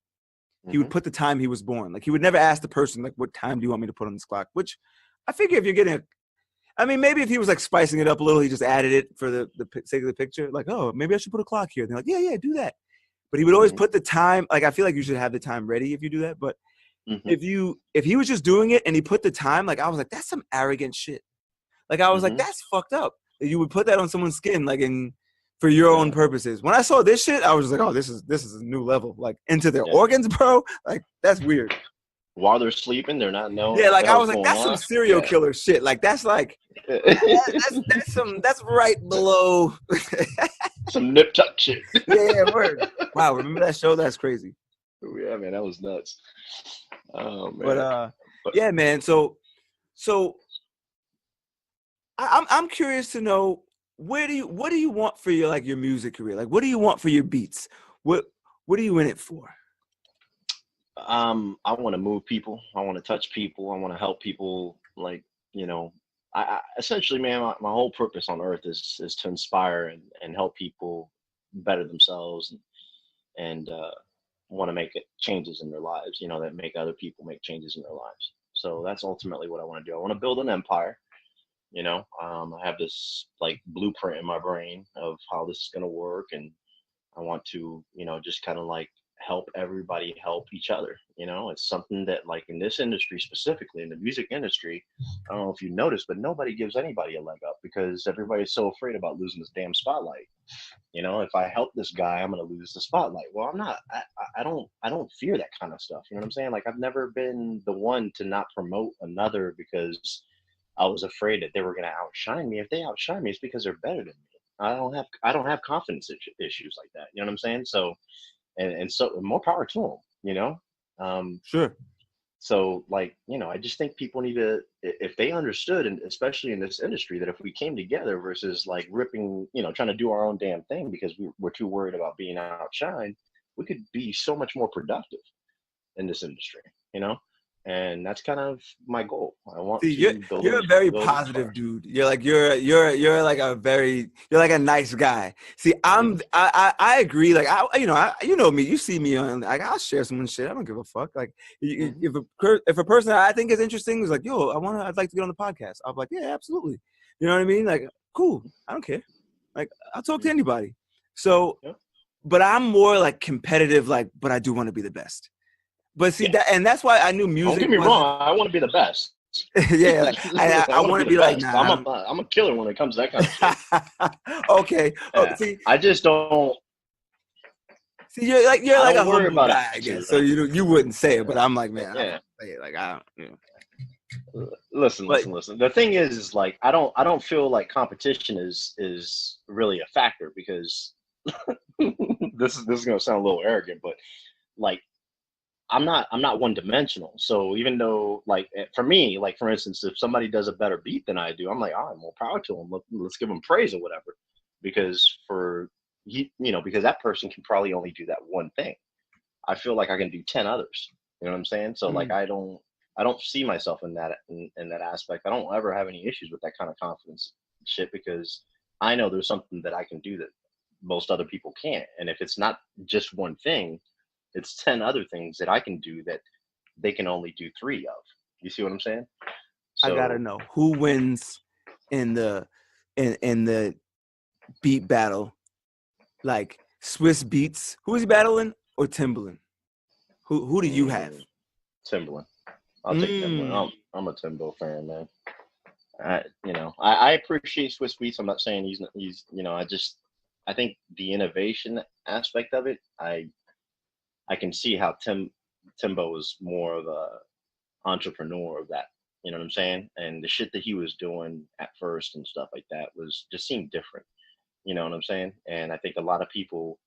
he would Hmm. put the time he was born. Like, he would never ask the person, like, what time do you want me to put on this clock? Which I figure if you're getting I mean, maybe if he was like spicing it up a little, he just added it for the sake of the picture. Like, oh, maybe I should put a clock here. And they're like, yeah, yeah, do that. But he would always Hmm. put the time. Like, I feel like you should have the time ready if you do that. But Hmm. if he was just doing it and he put the time, like, I was like, that's some arrogant shit. Like, I was like, Hmm. that's fucked up. That you would put that on someone's skin, like, in for your own Yeah. purposes. When I saw this shit, I was just like, oh, this is a new level. Like, into their Yeah. organs, bro. Like, that's weird. While they're sleeping, they're not knowing Yeah, what the like, I hell's was like, going that's some on. serial Yeah. killer shit. Like, that's like that's right below. Some nip tuck shit. Yeah, word. Wow, remember that show? That's crazy. Yeah, man, that was nuts. Oh But man. But yeah, man. So I'm curious to know, what do you want for your, like, your music career? Like, what do you want for your beats? What what are you in it for? I want to move people. I want to touch people. I want to help people. Like, you know, I essentially, man, my whole purpose on earth is to inspire and help people better themselves, and want to make changes in their lives. You know, that make other people make changes in their lives. So that's ultimately what I want to do. I want to build an empire. You know, I have this like blueprint in my brain of how this is going to work, and I want to, just kind of like help everybody help each other. You know, it's something that, like, in this industry, specifically in the music industry, I don't know if you noticed, but nobody gives anybody a leg up because everybody's so afraid about losing this damn spotlight. You know, if I help this guy, I'm going to lose the spotlight. Well, I'm not. I don't fear that kind of stuff. You know what I'm saying? Like, I've never been the one to not promote another because I was afraid that they were going to outshine me. If they outshine me, it's because they're better than me. I don't have confidence issues like that. You know what I'm saying? So, and so more power to them. Um, Sure. so, like, I just think people need to, if they understood, and especially in this industry, that if we came together versus like ripping, trying to do our own damn thing because we're too worried about being outshined, we could be so much more productive in this industry. You know, and that's kind of my goal. I want See, to you're a very build an positive empire. dude. You're like you're like you're like a nice guy. See, Hmm. I agree. Like, you know me. You see me on, like, I'll share someone's shit. I don't give a fuck. Like, Hmm. if a person I think is interesting is like, yo, I'd like to get on the podcast. I'm like, yeah, absolutely. You know what I mean? Like, cool. I don't care. Like, I'll talk to Hmm. anybody. So, Yeah. but I'm more like competitive. Like, but I do want to be the best. But see Yeah. that, and that's why I knew Don't music get me wasn't. wrong. I want to be the best. Yeah, like, I I want to want be to the be like, best. nah. I'm a killer when it comes to that kind of shit. Okay. Oh, Yeah. I just don't. see, you're I like a don't worry humble about guy, I attitude. guess. So you wouldn't say it, but Yeah. I'm like, man, I Yeah. want to say it. Like, I don't. Listen, But listen, listen. The thing is like, I don't feel like competition is really a factor because this is gonna sound a little arrogant, but like, I'm not one dimensional. So even though, like, for me, like, for instance, if somebody does a better beat than I do, I'm like, all right, more power to them. Let's give them praise or whatever. Because because that person can probably only do that one thing. I feel like I can do 10 others. You know what I'm saying? So, like, mm, I don't see myself in that aspect. I don't ever have any issues with that kind of confidence shit because I know there's something that I can do that most other people can't. And if it's not just one thing, it's 10 other things that I can do that they can only do 3 of. You see what I'm saying? I gotta know who wins in the beat battle. Like SchmitzBeats, who is he battling, or Timbaland? Who do you have? Timbaland. I'll take Timbaland. I'm a Timbo fan, man. I appreciate SchmitzBeats. I'm not saying he's I think the innovation aspect of it, I can see how Timbo is more of a entrepreneur of that. You know what I'm saying? And the shit that he was doing at first and stuff like that just seemed different. You know what I'm saying? And I think a lot of people,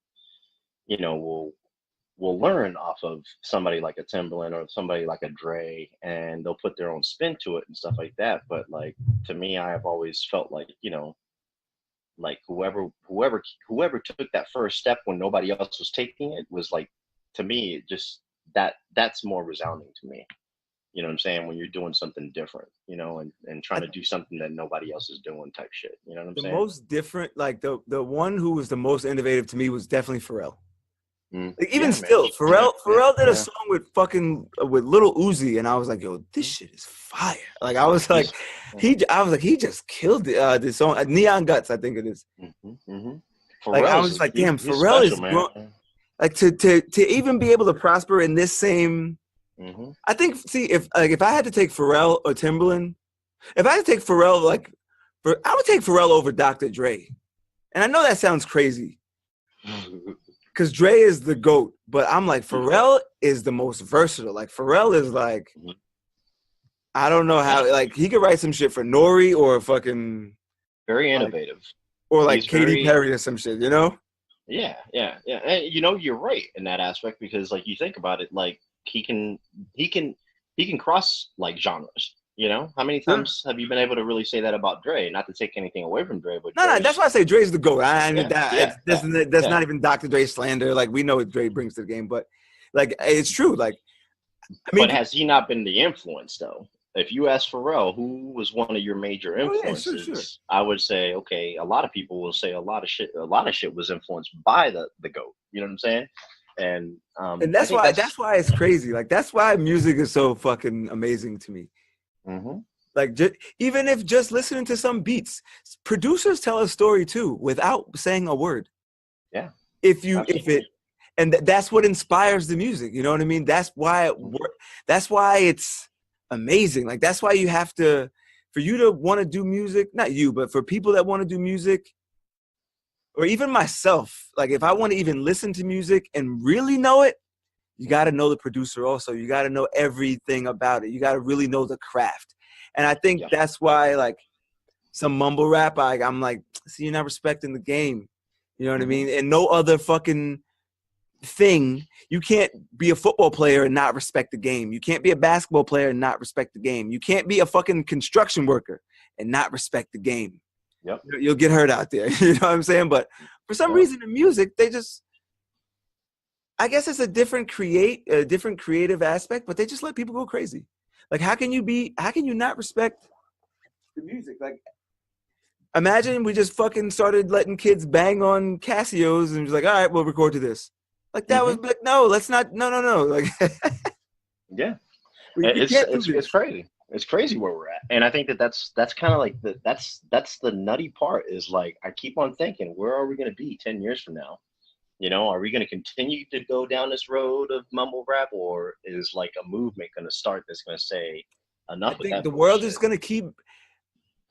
will learn off of somebody like a Timbaland or somebody like a Dre, and they'll put their own spin to it and stuff like that. But like, to me, I have always felt like, like whoever took that first step when nobody else was taking it was like, to me, that's more resounding to me. You know what I'm saying? When you're doing something different, and trying to do something that nobody else is doing type shit. You know what I'm saying? The most different, like the one who was the most innovative to me was definitely Pharrell. Like, even still, Pharrell did a song with Lil Uzi, and I was like, yo, this shit is fire. Like, I was like, he just killed this song. Neon Guts, I think it is. Like, I was like, damn, Pharrell is like to even be able to prosper in this same. I think, see, if I had to take Pharrell or Timbaland, if I had to take Pharrell, I would take Pharrell over Dr. Dre. And I know that sounds crazy, because Dre is the GOAT, but I'm like, Pharrell is the most versatile. Like, Pharrell is like, I don't know how, like, he could write some shit for Nori or fucking very innovative, or like Katy Perry or some shit, Yeah. And you're right in that aspect, because like, you think about it, like, he can cross like genres. How many times have you been able to really say that about Dre? Not to take anything away from Dre, but no, that's why I say Dre's the GOAT. That's not even Dr. Dre slander. Like, we know what Dre brings to the game, but like, it's true. Like, I mean, but has he not been the influence though? If you ask Pharrell, who was one of your major influences, sure. I would say, okay, a lot of people will say a lot of shit was influenced by the GOAT. You know what I'm saying? And that's why it's crazy. Like, that's why music is so fucking amazing to me. Like, even if just listening to some beats, producers tell a story too without saying a word. Yeah. That's what inspires the music. You know what I mean? That's why it's amazing. Like, that's why you have to, for you to want to do music, not you, but for people that want to do music, or even myself, like, if I want to even listen to music and really know it, you got to know the producer also. You got to know everything about it. You got to really know the craft. And I think that's why, like, some mumble rap, I'm like, see, you're not respecting the game. You know what I mean? And no other fucking thing. You can't be a football player and not respect the game. You can't be a basketball player and not respect the game. You can't be a fucking construction worker and not respect the game. Yep. You'll get hurt out there. You know what I'm saying? But for some reason in music, they just, I guess it's a different creative aspect, but they just let people go crazy. Like, how can you not respect the music? Like, imagine we just fucking started letting kids bang on Casios and just like, all right, we'll record to this. Like, that was like, no, let's not, no. Like, yeah, it's crazy. It's crazy where we're at. And I think that's kind of like that's the nutty part, is like, I keep on thinking, where are we going to be 10 years from now? Are we going to continue to go down this road of mumble rap, or is like a movement going to start that's going to say enough? I think the world is going to keep.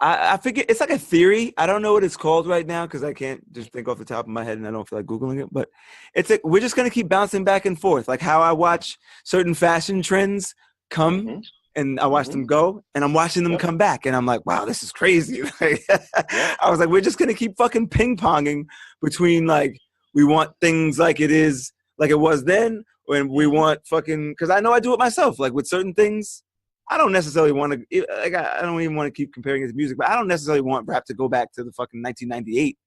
I figure it's like a theory. I don't know what it's called right now because I can't just think off the top of my head and I don't feel like Googling it. But it's like, we're just going to keep bouncing back and forth. Like how I watch certain fashion trends come and I watch them go, and I'm watching them come back. And I'm like, wow, this is crazy. I was like, we're just going to keep fucking ping-ponging between, like, we want things like it is, like it was then, when we want fucking, because I know I do it myself. Like with certain things, I don't necessarily want to, like, I don't even want to keep comparing it to music, but I don't necessarily want rap to go back to the fucking 1998.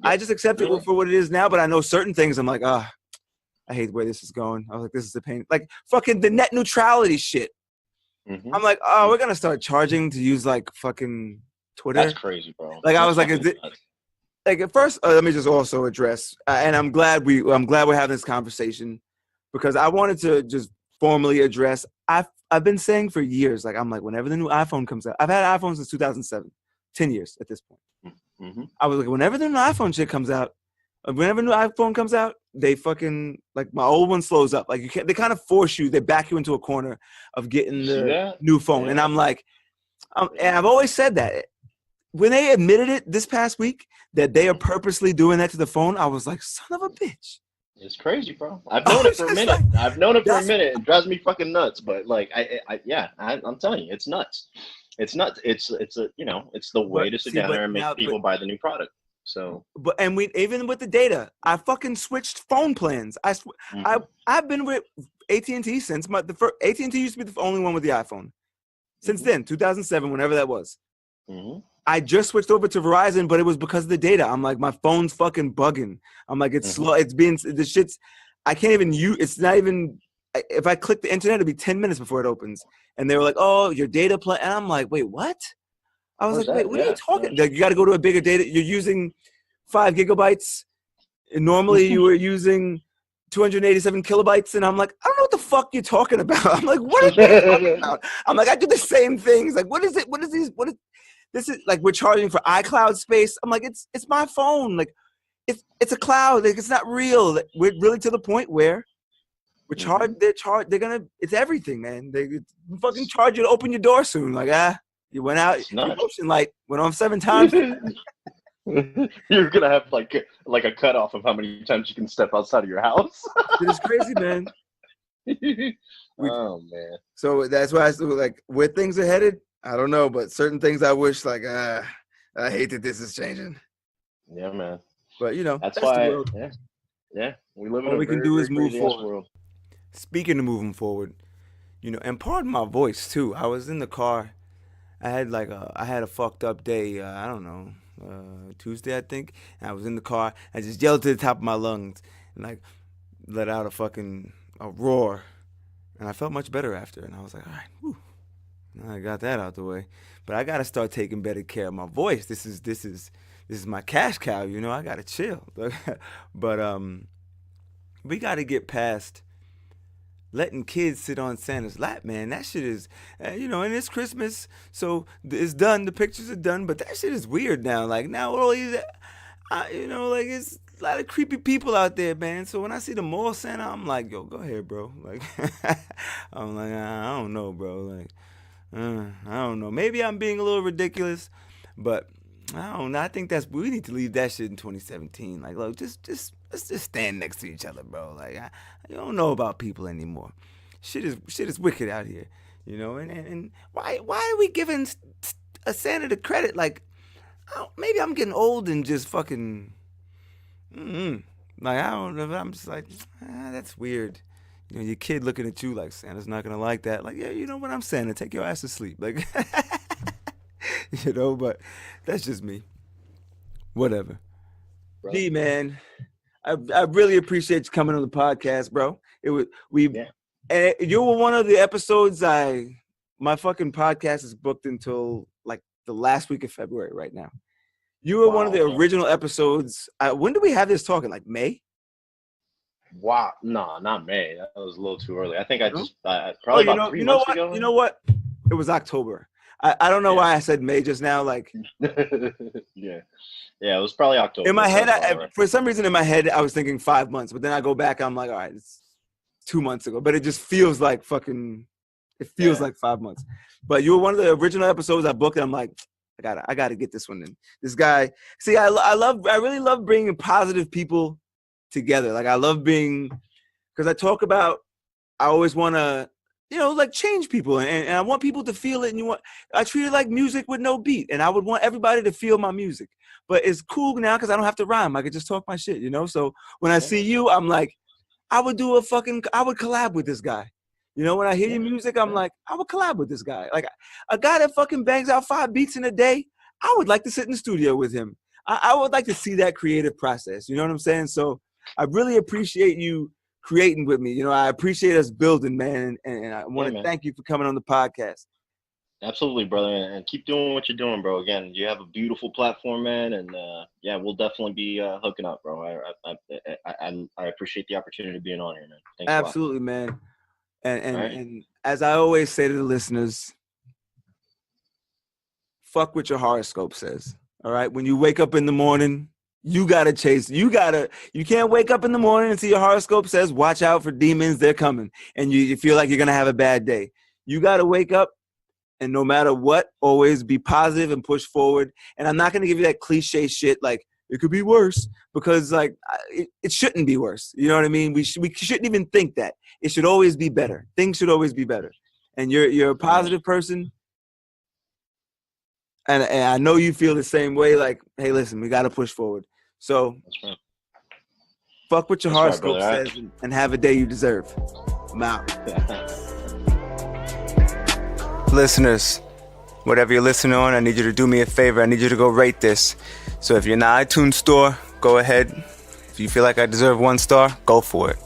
I just accept it for what it is now, but I know certain things I'm like, I hate where this is going. I was like, this is a pain. Like fucking the net neutrality shit. I'm like, we're going to start charging to use like fucking Twitter. That's crazy, bro. Like I was like, like at first, let me just also address, and I'm glad we're having this conversation, because I wanted to just formally address, I've been saying for years, like I'm like, whenever the new iPhone comes out, I've had an iPhone since 2007, 10 years at this point. Mm-hmm. I was like, whenever the new iPhone shit comes out, whenever new iPhone comes out, they fucking like my old one slows up. Like you can't, they kind of force you, they back you into a corner of getting See the that? new phone. Yeah. And I'm like, and I've always said that. When they admitted it this past week that they are purposely doing that to the phone, I was like, son of a bitch. It's crazy, bro. I've known it for a minute. Like, I've known it for a minute. It drives me fucking nuts. But like, I'm telling you, it's nuts. It's nuts. It's a, you know, it's the way to sit down there and make people buy the new product. So, and we even with the data, I fucking switched phone plans. I've been with AT&T since AT&T used to be the only one with the iPhone. Since then, 2007, whenever that was. I just switched over to Verizon, but it was because of the data. I'm like, my phone's fucking bugging. I'm like, it's slow. It's being the shit's. I can't even use. It's not even. If I click the internet, it'll be 10 minutes before it opens. And they were like, "Oh, your data plan." And I'm like, "Wait, what?" I was like, "Wait, what are you talking? Like, you got to go to a bigger data. You're using 5 gigabytes. And normally, you were using 287 kilobytes." And I'm like, "I don't know what the fuck you're talking about." I'm like, "What are you talking about?" I'm like, "I do the same things. Like, what is it? What is these? What is?" This is like we're charging for iCloud space. I'm like, it's my phone. Like, it's a cloud. Like, it's not real. Like, we're really to the point where we're charged. They're gonna. It's everything, man. They fucking charge you to open your door soon. Like, you went out. Your motion light went on 7 times. You're gonna have like a cutoff of how many times you can step outside of your house. It is crazy, man. Oh man. So that's why I still like where things are headed. I don't know, but certain things I wish, like, I hate that this is changing. Yeah, man. But you know, that's why. the world. Yeah. We live in All a we can very, do very is move forward. world. Speaking of moving forward, you know, and pardon my voice too. I was in the car. I had a fucked up day. I don't know, Tuesday I think. And I was in the car. I just yelled to the top of my lungs and like let out a roar, and I felt much better after. And I was like, all right, whew. I got that out the way, but I gotta start taking better care of my voice. This is my cash cow, you know. I gotta chill, but we gotta get past letting kids sit on Santa's lap, man. That shit is, you know, and it's Christmas, so it's done. The pictures are done, but that shit is weird now. Like now, all these, you know, like it's a lot of creepy people out there, man. So when I see the mall Santa, I'm like, yo, go ahead, bro. Like, I'm like, I don't know, bro. Like. I don't know. Maybe I'm being a little ridiculous, but I don't know. I think we need to leave that shit in 2017. Like, look, let's just stand next to each other, bro. Like, you don't know about people anymore. Shit is wicked out here, you know. And why are we giving a Santa the credit? Like, maybe I'm getting old and just fucking. Like I don't know. I'm just like, that's weird. You know, your kid looking at you like Santa's not gonna like that. Like, yeah, you know what? I'm Santa. Take your ass to sleep. Like, you know, but that's just me. Whatever. Bro. D, man, I really appreciate you coming on the podcast, bro. And you were one of the episodes my fucking podcast is booked until like the last week of February right now. You were one of the original episodes. When did we have this talking? Like May? Wow, no, not May. That was a little too early. I think I just probably about 3 months ago. You know what? It was October. I don't know why I said May just now. Like, yeah, it was probably October. In my head, for some reason, in my head, I was thinking 5 months. But then I go back, I'm like, all right, it's 2 months ago. But it just feels like fucking. It feels like 5 months. But you were one of the original episodes I booked, and I'm like, I gotta get this one in. This guy. See, I really love bringing positive people together. Like I love being, because I always want to, you know, like change people and I want people to feel it. And I treat it like music with no beat, and I would want everybody to feel my music, but it's cool now because I don't have to rhyme. I could just talk my shit, you know? So when I see you, I'm like, I would collab with this guy. You know, when I hear your music, I'm like, I would collab with this guy. Like a guy that fucking bangs out 5 beats in a day, I would like to sit in the studio with him. I would like to see that creative process. You know what I'm saying? So I really appreciate you creating with me. You know, I appreciate us building, man. And I want to thank you for coming on the podcast. Absolutely, brother. And keep doing what you're doing, bro. Again, you have a beautiful platform, man. And we'll definitely be hooking up, bro. I appreciate the opportunity of being on here, man. Thanks Absolutely, man. And as I always say to the listeners, fuck what your horoscope says. All right. When you wake up in the morning, you gotta chase. You can't wake up in the morning and see your horoscope says, watch out for demons, they're coming. And you feel like you're gonna have a bad day. You gotta wake up and no matter what, always be positive and push forward. And I'm not gonna give you that cliche shit like it could be worse, because like it shouldn't be worse. You know what I mean? We shouldn't even think that. It should always be better. Things should always be better. And you're a positive person. And I know you feel the same way. Like, hey, listen, we got to push forward. So, fuck what your horoscope says and have a day you deserve. I'm out. Listeners, whatever you're listening on, I need you to do me a favor. I need you to go rate this. So if you're in the iTunes store, go ahead. If you feel like I deserve 1 star, go for it.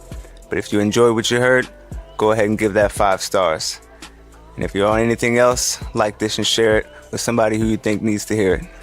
But if you enjoyed what you heard, go ahead and give that 5 stars. And if you're on anything else, like this and share it with somebody who you think needs to hear it.